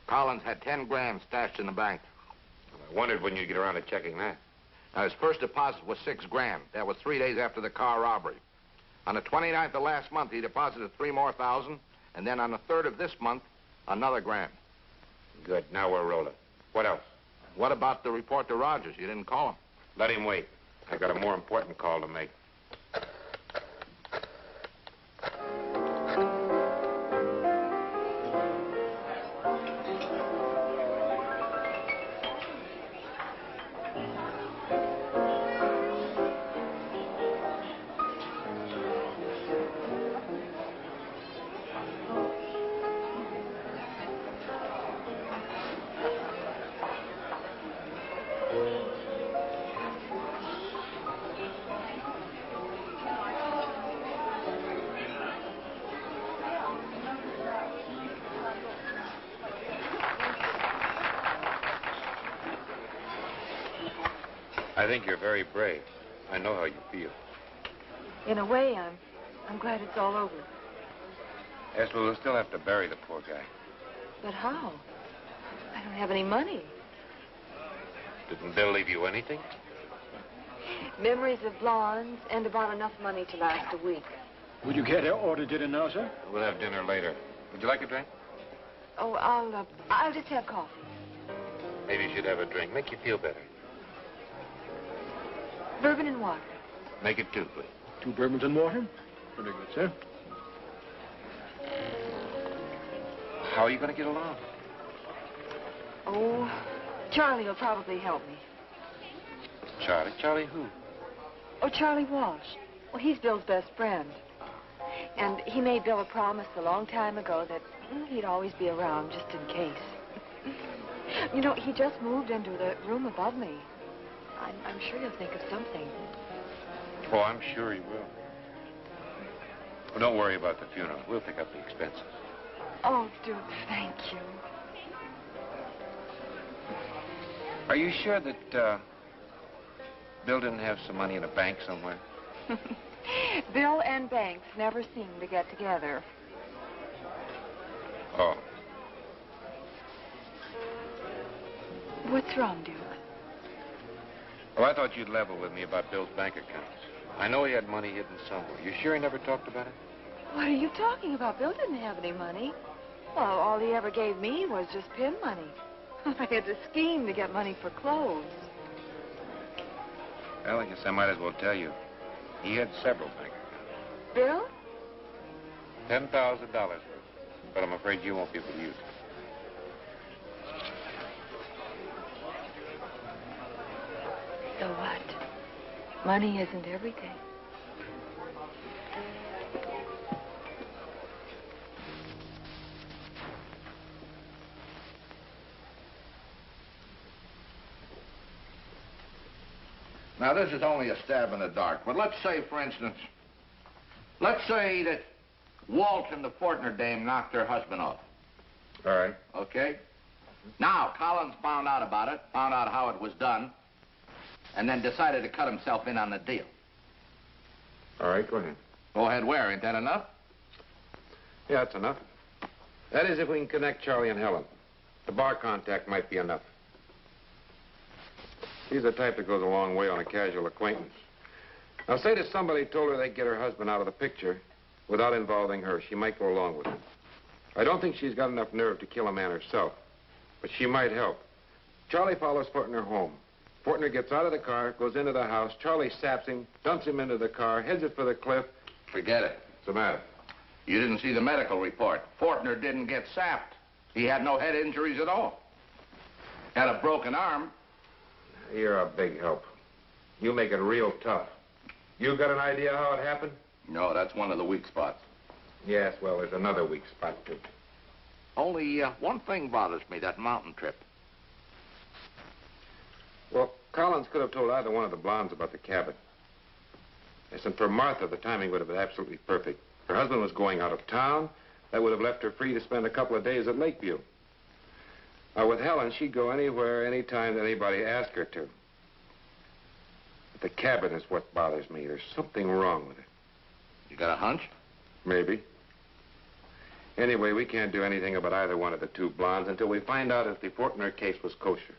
Speaker 5: Collins had 10 grand stashed in the bank.
Speaker 2: I wondered when you'd get around to checking that.
Speaker 5: Now, his first deposit was 6 grand. That was 3 days after the car robbery. On the 29th of last month, he deposited 3 more thousand, and then on the 3rd of this month, another grand.
Speaker 2: Good. Now we're rolling. What else?
Speaker 5: What about the report to Rogers? You didn't call him.
Speaker 2: Let him wait. I got a more important call to make. I think you're very brave. I know how you feel.
Speaker 7: In a way, I'm glad it's all over.
Speaker 2: Yes, well, we'll still have to bury the poor guy.
Speaker 7: But how? I don't have any money.
Speaker 2: Didn't Bill leave you anything?
Speaker 7: Memories of blondes and about enough money to last a week.
Speaker 16: Would you care to order dinner now, sir?
Speaker 2: We'll have dinner later. Would you like a drink?
Speaker 7: Oh, I'll just have coffee.
Speaker 2: Maybe you should have a drink. Make you feel better.
Speaker 7: Bourbon and water.
Speaker 2: Make it 2, please.
Speaker 16: 2 bourbons and water? Very good, sir.
Speaker 2: How are you going to get along?
Speaker 7: Oh, Charlie will probably help me.
Speaker 2: Charlie? Charlie who?
Speaker 7: Oh, Charlie Walsh. Well, he's Bill's best friend. And he made Bill a promise a long time ago that he'd always be around just in case. You know, he just moved into the room above me. I'm sure he'll think of something.
Speaker 2: Oh, I'm sure he will. Well, don't worry about the funeral. We'll pick up the expenses.
Speaker 7: Oh, Duke, thank you.
Speaker 2: Are you sure that Bill didn't have some money in a bank somewhere?
Speaker 7: Bill and banks never seem to get together.
Speaker 2: Oh.
Speaker 7: What's wrong, Duke?
Speaker 2: Well, I thought you'd level with me about Bill's bank accounts. I know he had money hidden somewhere. You sure he never talked about it?
Speaker 7: What are you talking about? Bill didn't have any money. Well, all he ever gave me was just pin money. I had to scheme to get money for clothes.
Speaker 2: Well, I guess I might as well tell you. He had several bank accounts.
Speaker 7: Bill?
Speaker 2: $10,000 worth. But I'm afraid you won't be able to use it.
Speaker 11: So what? Money isn't everything.
Speaker 5: Now, this is only a stab in the dark, but let's say, for instance, let's say that Walt and the Fortner dame knocked her husband off.
Speaker 2: All right.
Speaker 5: Okay? Now, Collins found out about it, found out how it was done, and then decided to cut himself in on the deal.
Speaker 2: All right, go ahead.
Speaker 5: Go ahead where? Ain't that enough?
Speaker 2: Yeah, that's enough. That is, if we can connect Charlie and Helen. The bar contact might be enough. She's the type that goes a long way on a casual acquaintance. Now, say that somebody told her they'd get her husband out of the picture without involving her. She might go along with it. I don't think she's got enough nerve to kill a man herself, but she might help. Charlie follows Fortner home. Fortner gets out of the car, goes into the house. Charlie saps him, dumps him into the car, heads it for the cliff.
Speaker 5: Forget it.
Speaker 2: What's the matter?
Speaker 5: You didn't see the medical report. Fortner didn't get sapped. He had no head injuries at all. Had a broken arm.
Speaker 2: You're a big help. You make it real tough. You got an idea how it happened?
Speaker 5: No, that's one of the weak spots.
Speaker 2: Yes, well, there's another weak spot, too.
Speaker 5: Only one thing bothers me, that mountain trip.
Speaker 2: Well, Collins could have told either one of the blondes about the cabin. Yes, and for Martha, the timing would have been absolutely perfect. Her husband was going out of town. That would have left her free to spend a couple of days at Lakeview. With Helen, she'd go anywhere, anytime that anybody asked her to. But the cabin is what bothers me. There's something wrong with it.
Speaker 5: You got a hunch?
Speaker 2: Maybe. Anyway, we can't do anything about either one of the two blondes until we find out if the Fortner case was kosher.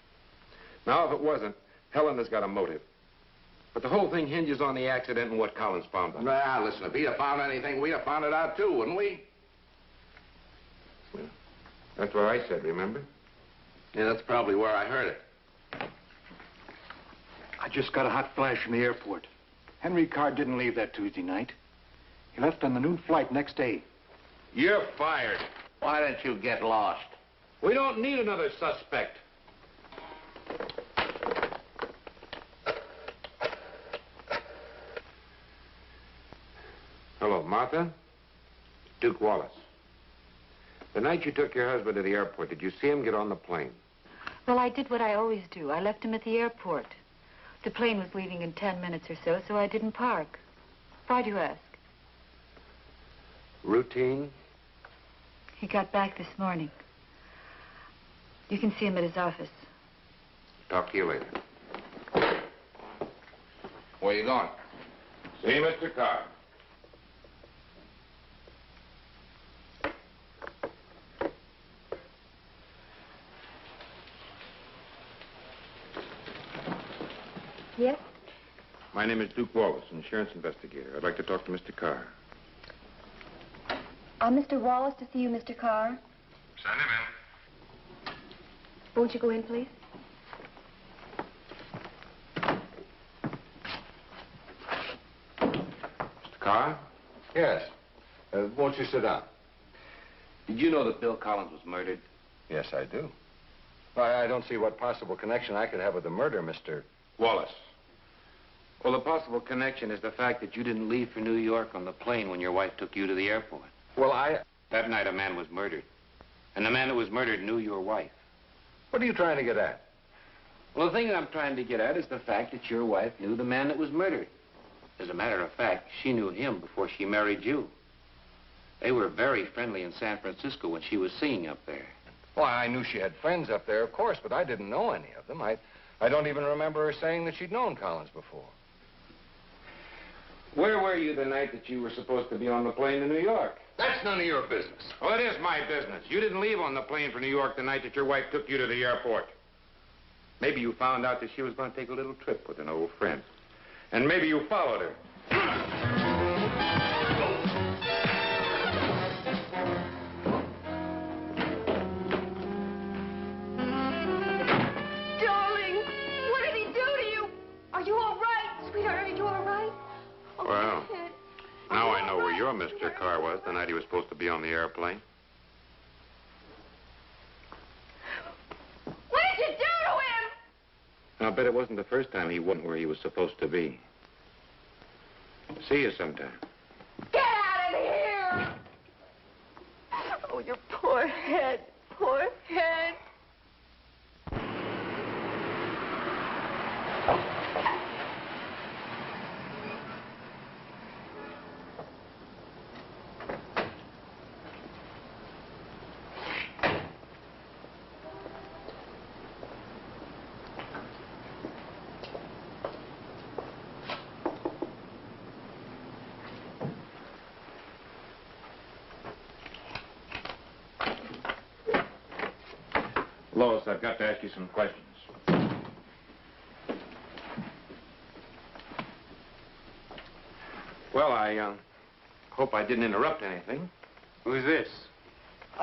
Speaker 2: Now, if it wasn't, Helen has got a motive. But the whole thing hinges on the accident and what Collins found out.
Speaker 5: Nah, listen, if he'd have found anything, we'd have found it out too, wouldn't we?
Speaker 2: Well, that's what I said, remember?
Speaker 5: Yeah, that's probably where I heard it.
Speaker 16: I just got a hot flash from the airport. Henry Carr didn't leave that Tuesday night. He left on the noon flight next day.
Speaker 2: You're fired.
Speaker 5: Why don't you get lost?
Speaker 2: We don't need another suspect. Hello, Martha. Duke Wallace. The night you took your husband to the airport, did you see him get on the plane?
Speaker 11: Well, I did what I always do. I left him at the airport. The plane was leaving in 10 minutes or so, so I didn't park. Why do you ask?
Speaker 2: Routine?
Speaker 11: He got back this morning. You can see him at his office.
Speaker 2: Talk to you later.
Speaker 5: Where you going?
Speaker 2: See Mr. Carr.
Speaker 6: Yes?
Speaker 2: My name is Duke Wallace, insurance investigator. I'd like to talk to Mr. Carr.
Speaker 6: Mr. Wallace to see you, Mr. Carr.
Speaker 2: Send him in.
Speaker 6: Won't you go in, please?
Speaker 2: Mr. Carr?
Speaker 14: Yes. Won't you sit down?
Speaker 5: Did you know that Bill Collins was murdered?
Speaker 14: Yes, I do. I don't see what possible connection I could have with the murder, Mr.
Speaker 2: Wallace. Well, the possible connection is the fact that you didn't leave for New York on the plane when your wife took you to the airport.
Speaker 14: Well,
Speaker 2: That night, a man was murdered. And the man that was murdered knew your wife.
Speaker 14: What are you trying to get at?
Speaker 2: Well, the thing that I'm trying to get at is the fact that your wife knew the man that was murdered. As a matter of fact, she knew him before she married you. They were very friendly in San Francisco when she was singing up there.
Speaker 14: Well, I knew she had friends up there, of course, but I didn't know any of them. I don't even remember her saying that she'd known Collins before.
Speaker 2: Where were you the night that you were supposed to be on the plane to New York?
Speaker 14: That's none of your business.
Speaker 2: Well, it is my business. You didn't leave on the plane for New York the night that your wife took you to the airport. Maybe you found out that she was going to take a little trip with an old friend. And maybe you followed her.
Speaker 7: Darling, what did he do to you? Are you all right? Sweetheart, are you all right? Oh,
Speaker 2: Well,
Speaker 7: Ted.
Speaker 2: now I know where your Mr. Carr was the night he was supposed to be on the airplane.
Speaker 7: What did you do to him?
Speaker 2: I'll bet it wasn't the first time he wasn't where he was supposed to be. See you sometime.
Speaker 7: Get out of here! Oh, your poor head. Poor head.
Speaker 2: Lois, I've got to ask you some questions. Well, I hope I didn't interrupt anything. Who's this?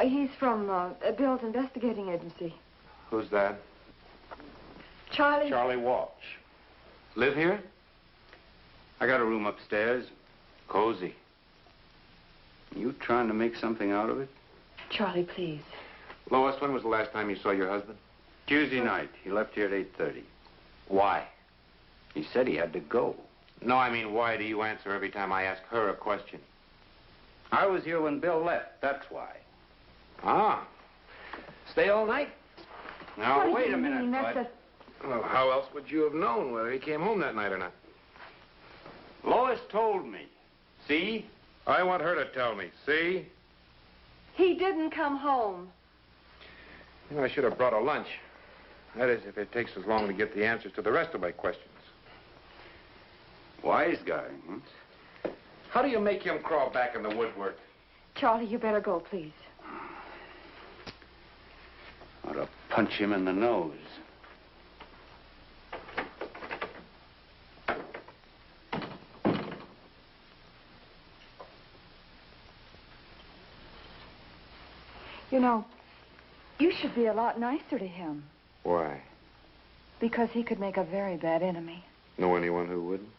Speaker 7: He's from Bill's investigating agency.
Speaker 2: Who's that?
Speaker 7: Charlie.
Speaker 2: Charlie Walsh. Live here?
Speaker 12: I got a room upstairs.
Speaker 2: Cozy.
Speaker 12: You trying to make something out of it?
Speaker 7: Charlie, please.
Speaker 2: Lois, when was the last time you saw your husband?
Speaker 12: Tuesday night. He left here at 8:30.
Speaker 2: Why?
Speaker 12: He said he had to go.
Speaker 2: No, I mean, why do you answer every time I ask her a question?
Speaker 12: I was here when Bill left. That's why.
Speaker 2: Ah. Stay all night?
Speaker 12: Now, wait a minute, Bud.
Speaker 2: Well, how else would you have known whether he came home that night or not?
Speaker 12: Lois told me. See?
Speaker 2: I want her to tell me. See?
Speaker 7: He didn't come home.
Speaker 2: You know, I should have brought a lunch. That is, if it takes as long to get the answers to the rest of my questions.
Speaker 12: Wise guy,
Speaker 2: How do you make him crawl back in the woodwork?
Speaker 7: Charlie, you better go, please.
Speaker 12: Ought to punch him in the nose.
Speaker 7: You know, you should be a lot nicer to him.
Speaker 2: Why?
Speaker 7: Because he could make a very bad enemy.
Speaker 2: Know anyone who wouldn't?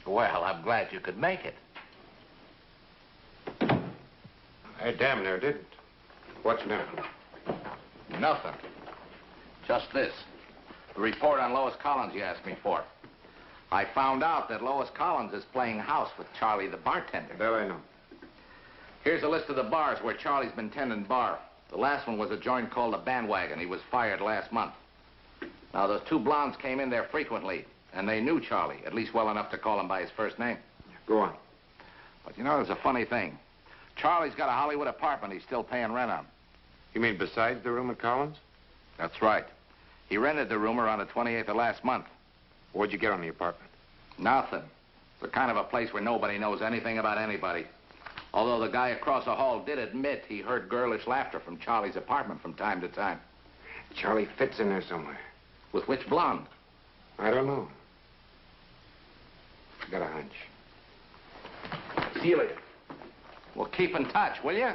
Speaker 5: Well, I'm glad you could make it.
Speaker 2: I damn near didn't. What's now?
Speaker 5: Nothing. Just this. The report on Lois Collins you asked me for. I found out that Lois Collins is playing house with Charlie the bartender.
Speaker 2: That I know.
Speaker 5: Here's a list of the bars where Charlie's been tending bar. The last one was a joint called the Bandwagon. He was fired last month. Now, those two blondes came in there frequently, and they knew Charlie, at least well enough to call him by his first name.
Speaker 2: Go on.
Speaker 5: But you know, there's a funny thing. Charlie's got a Hollywood apartment he's still paying rent on.
Speaker 2: You mean besides the room at Collins?
Speaker 5: That's right. He rented the room around the 28th of last month.
Speaker 2: What'd you get on the apartment?
Speaker 5: Nothing. It's the kind of a place where nobody knows anything about anybody. Although the guy across the hall did admit he heard girlish laughter from Charlie's apartment from time to time.
Speaker 2: Charlie fits in there somewhere.
Speaker 5: With which blonde?
Speaker 2: I don't know. I got a hunch.
Speaker 5: See you later. Well, keep in touch, will you?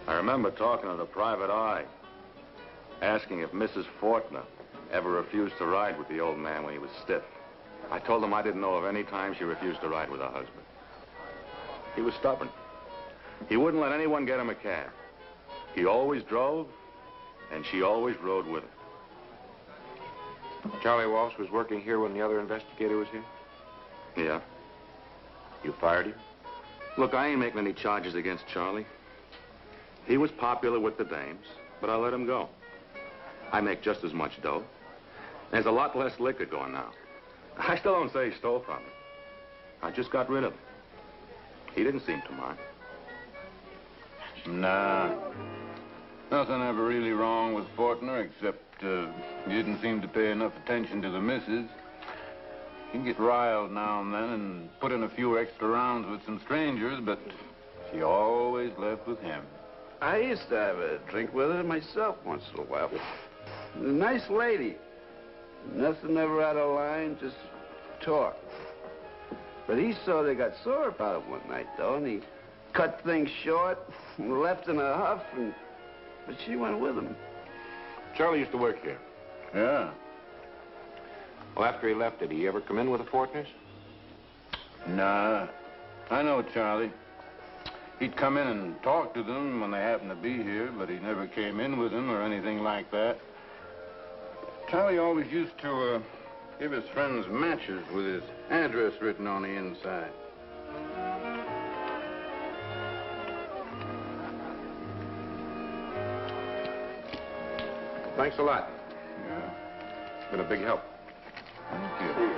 Speaker 15: I remember talking to the private eye, asking if Mrs. Fortner ever refused to ride with the old man when he was stiff. I told him I didn't know of any time she refused to ride with her husband. He was stubborn. He wouldn't let anyone get him a cab. He always drove, and she always rode with him.
Speaker 2: Charlie Walsh was working here when the other investigator was here?
Speaker 15: Yeah.
Speaker 2: You fired him?
Speaker 15: Look, I ain't making any charges against Charlie. He was popular with the dames, but I let him go. I make just as much dough. There's a lot less liquor going now. I still don't say he stole from me. I just got rid of him. He didn't seem to mind.
Speaker 17: Nah. Nothing ever really wrong with Fortner, except he didn't seem to pay enough attention to the missus. He'd get riled now and then and put in a few extra rounds with some strangers, but she always left with him.
Speaker 18: I used to have a drink with her myself once in a while. A nice lady. Nothing ever out of line, just talk. But he sort of got sore about it one night, though, and he cut things short and left in a huff, but she went with him.
Speaker 2: Charlie used to work here.
Speaker 17: Yeah.
Speaker 2: Well, after he left, did he ever come in with the Fortners?
Speaker 17: Nah. I know Charlie. He'd come in and talk to them when they happened to be here, but he never came in with them or anything like that. Charlie always used to give his friends matches with his address written on the inside.
Speaker 2: Thanks a lot.
Speaker 17: Yeah.
Speaker 2: It's been a big help.
Speaker 17: Thank you.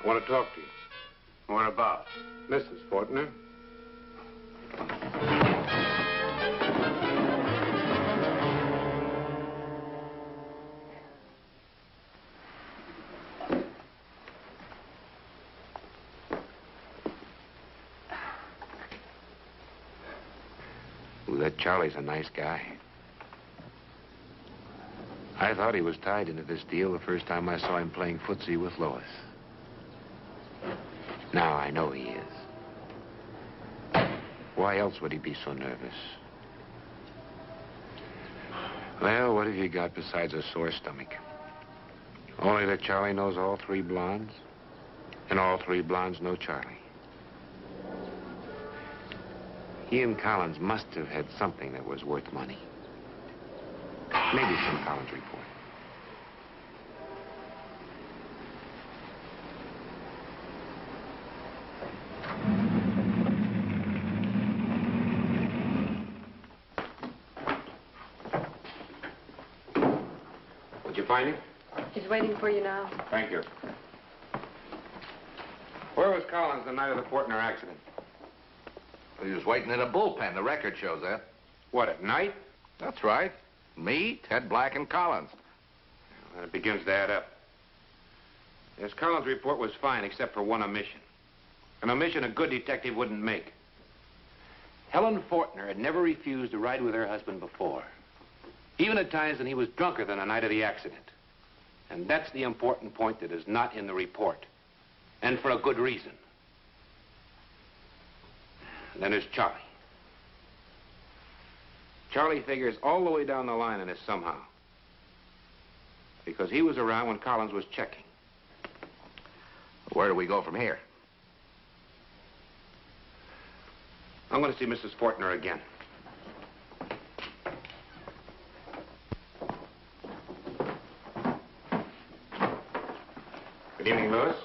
Speaker 2: I want to talk to you.
Speaker 17: What about?
Speaker 2: Mrs. Fortner. Ooh, that Charlie's a nice guy. I thought he was tied into this deal the first time I saw him playing footsie with Lois. Now I know he is. Why else would he be so nervous? Well, what have you got besides a sore stomach? Only that Charlie knows all three blondes, and all three blondes know Charlie. He and Collins must have had something that was worth money. Maybe some Collins report. Did you find him?
Speaker 6: He's waiting for you now.
Speaker 2: Thank you. Where was Collins the night of the Fortner accident?
Speaker 5: He was waiting in a bullpen. The record shows that.
Speaker 2: What, at night?
Speaker 5: That's right. Me, Ted Black, and Collins.
Speaker 2: Well, it begins to add up. Yes, Collins' report was fine, except for one omission. An omission a good detective wouldn't make. Helen Fortner had never refused to ride with her husband before. Even at times when he was drunker than the night of the accident. And that's the important point that is not in the report. And for a good reason. And then there's Charlie. Charlie figures all the way down the line in this somehow. Because he was around when Collins was checking.
Speaker 5: Where do we go from here?
Speaker 2: I'm going to see Mrs. Fortner again. Good evening, Lewis.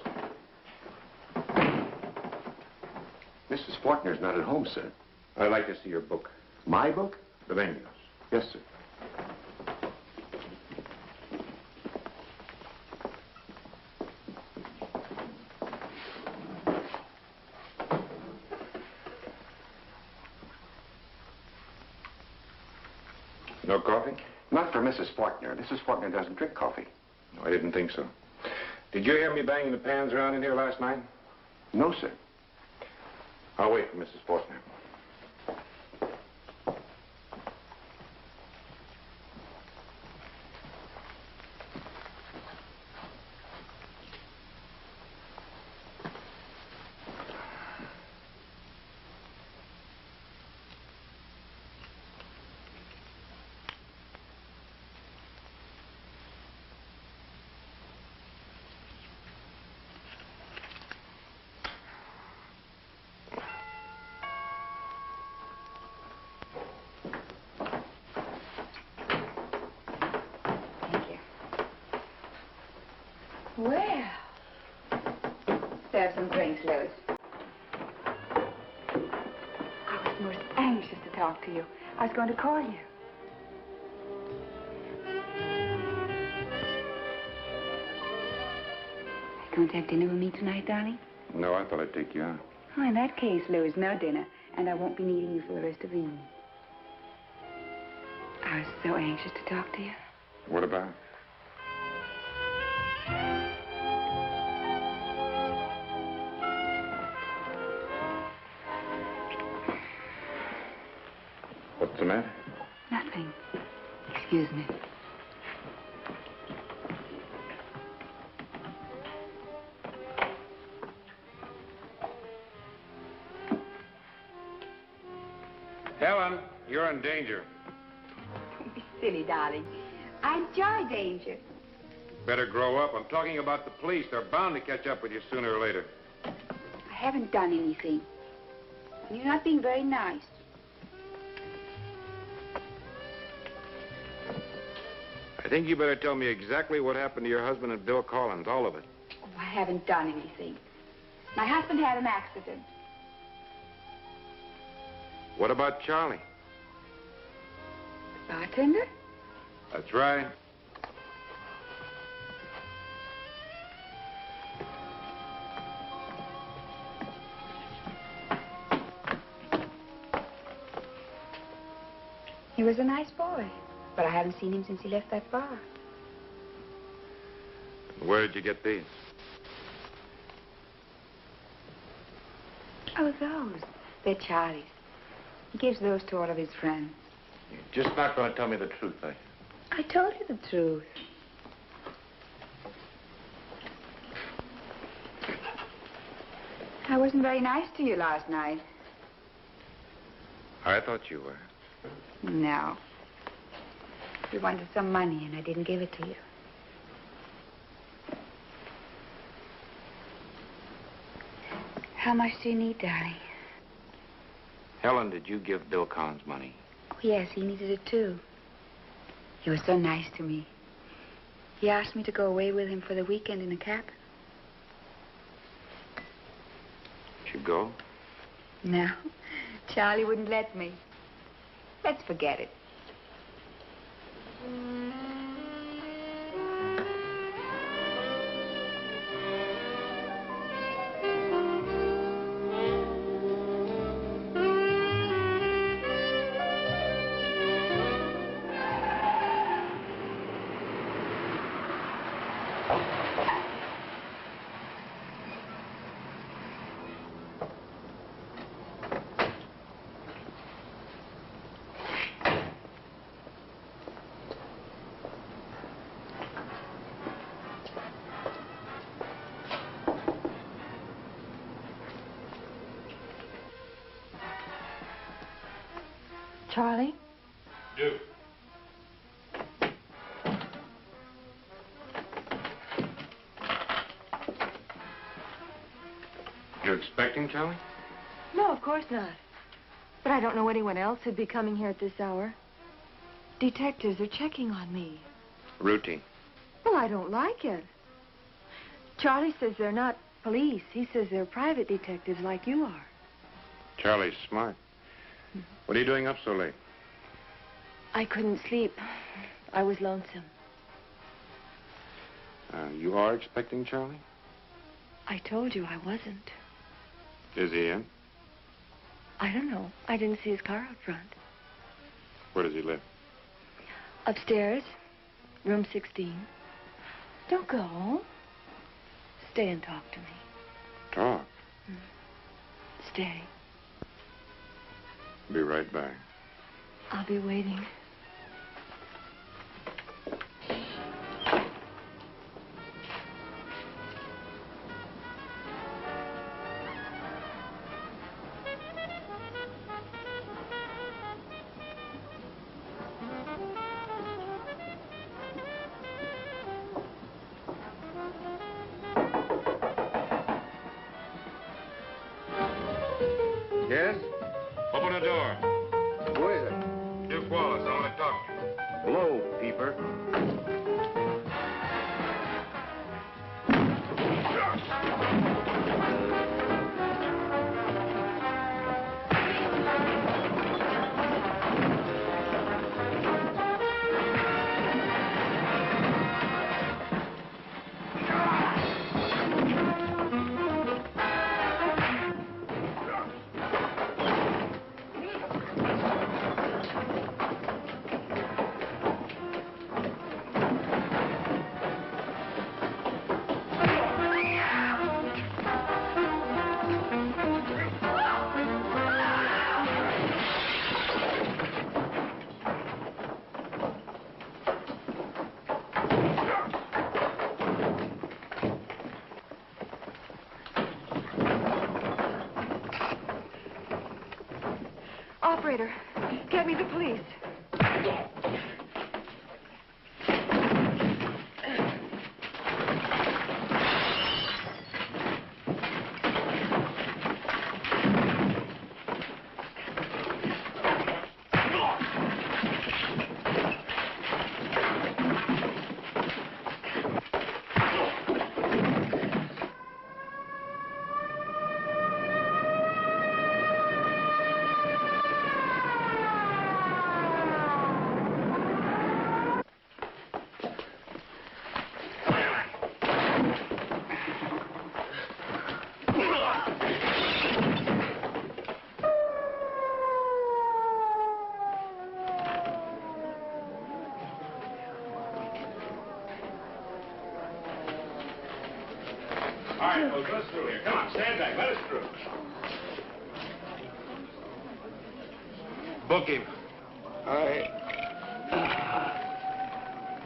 Speaker 16: Mrs. Fortner's not at home, sir.
Speaker 2: I'd like to see your book.
Speaker 16: My book?
Speaker 2: The Venus.
Speaker 16: Yes, sir.
Speaker 2: No coffee?
Speaker 16: Not for Mrs. Fortner. Mrs. Fortner doesn't drink coffee.
Speaker 2: No, I didn't think so. Did you hear me banging the pans around in here last night?
Speaker 16: No, sir.
Speaker 2: I'll wait for Mrs. Fortner.
Speaker 13: Well, let's have some drinks, Lois. I was most anxious to talk to you. I was going to call you. You going to have dinner with me tonight, darling?
Speaker 15: No, I thought I'd take you out.
Speaker 13: Oh, in that case, Lois, no dinner. And I won't be needing you for the rest of the evening. I was so anxious to talk to you.
Speaker 15: What about? What's the matter?
Speaker 13: Nothing. Excuse me.
Speaker 2: Helen, you're in danger.
Speaker 13: Don't be silly, darling. I enjoy danger.
Speaker 2: Better grow up. I'm talking about the police. They're bound to catch up with you sooner or later.
Speaker 13: I haven't done anything. You're not being very nice.
Speaker 2: I think you better tell me exactly what happened to your husband and Bill Collins, all of it.
Speaker 13: Oh, I haven't done anything. My husband had an accident.
Speaker 2: What about Charlie?
Speaker 13: Bartender?
Speaker 2: That's right.
Speaker 13: He was a nice boy, but I haven't seen him since he left that bar.
Speaker 2: Where did you get these?
Speaker 13: Oh, those. They're Charlie's. He gives those to all of his friends.
Speaker 15: You're just not going to tell me the truth, are you?
Speaker 13: I told you the truth. I wasn't very nice to you last night.
Speaker 2: I thought you were.
Speaker 13: No. You wanted some money, and I didn't give it to you. How much do you need, darling?
Speaker 2: Helen, did you give Bill Collins money?
Speaker 13: Oh, yes, he needed it, too. He was so nice to me. He asked me to go away with him for the weekend in a cabin.
Speaker 2: Did you go?
Speaker 13: No, Charlie wouldn't let me. Let's forget it.
Speaker 7: Charlie?
Speaker 2: Duke. You expecting Charlie?
Speaker 7: No, of course not. But I don't know anyone else who'd be coming here at this hour. Detectives are checking on me.
Speaker 2: Routine.
Speaker 7: Well, I don't like it. Charlie says they're not police. He says they're private detectives like you are.
Speaker 2: Charlie's smart. What are you doing up so late?
Speaker 7: I couldn't sleep. I was lonesome.
Speaker 2: You are expecting Charlie?
Speaker 7: I told you I wasn't.
Speaker 2: Is he in?
Speaker 7: I don't know. I didn't see his car out front.
Speaker 2: Where does he live?
Speaker 7: Upstairs, room 16. Don't go. Stay and talk to me.
Speaker 2: Talk?
Speaker 7: Stay.
Speaker 2: Be right back.
Speaker 7: I'll be waiting.
Speaker 2: Yes? Open the door.
Speaker 18: Who is it?
Speaker 2: Duke Wallace, I want to talk to you.
Speaker 18: Hello, peeper.
Speaker 7: Operator, get me the police.
Speaker 15: All right, folks, let's through here. Come on, stand back. Let us through.
Speaker 2: Book him.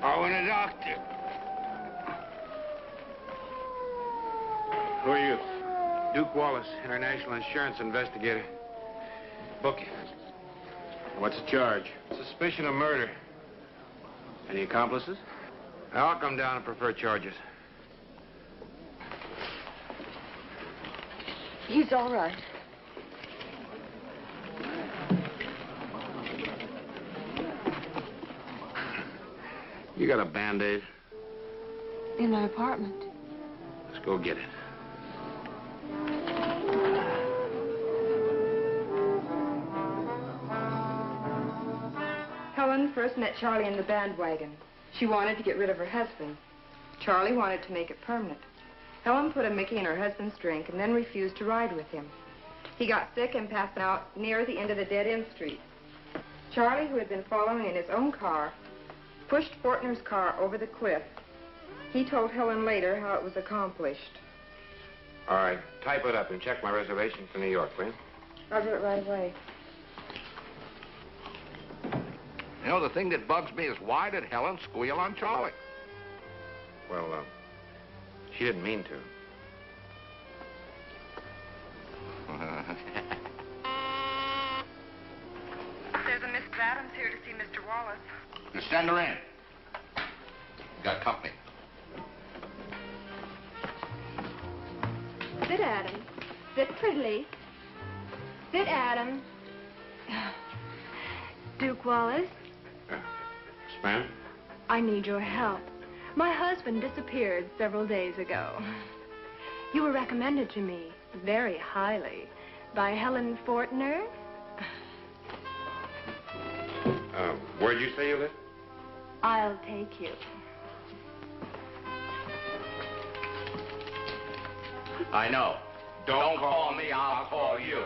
Speaker 18: I want a doctor.
Speaker 2: Who are you? Duke Wallace, International Insurance Investigator. Book him. What's the charge? Suspicion of murder. Any accomplices? I'll come down and prefer charges.
Speaker 7: He's all right.
Speaker 2: You got a Band-Aid?
Speaker 7: In my apartment.
Speaker 2: Let's go get it.
Speaker 6: Helen first met Charlie in the bandwagon. She wanted to get rid of her husband. Charlie wanted to make it permanent. Helen put a Mickey in her husband's drink and then refused to ride with him. He got sick and passed out near the end of the dead-end street. Charlie, who had been following in his own car, pushed Fortner's car over the cliff. He told Helen later how it was accomplished.
Speaker 2: All right, type it up and check my reservation for New York, will you?
Speaker 6: I'll do it right away.
Speaker 5: You know, the thing that bugs me is why did Helen squeal on Chooluck?
Speaker 2: Well, she didn't mean to.
Speaker 4: There's a Mrs. Adams here to see Mr. Wallace.
Speaker 5: Just send her in. Got company.
Speaker 7: Sit, Adam. Sit prettily. Sit, Adam. Duke Wallace,
Speaker 2: Ma'am?
Speaker 7: I need your help. My husband disappeared several days ago. You were recommended to me very highly by Helen Fortner.
Speaker 2: Where'd you say you live?
Speaker 7: I'll take you.
Speaker 5: I know. Don't call me, I'll call you.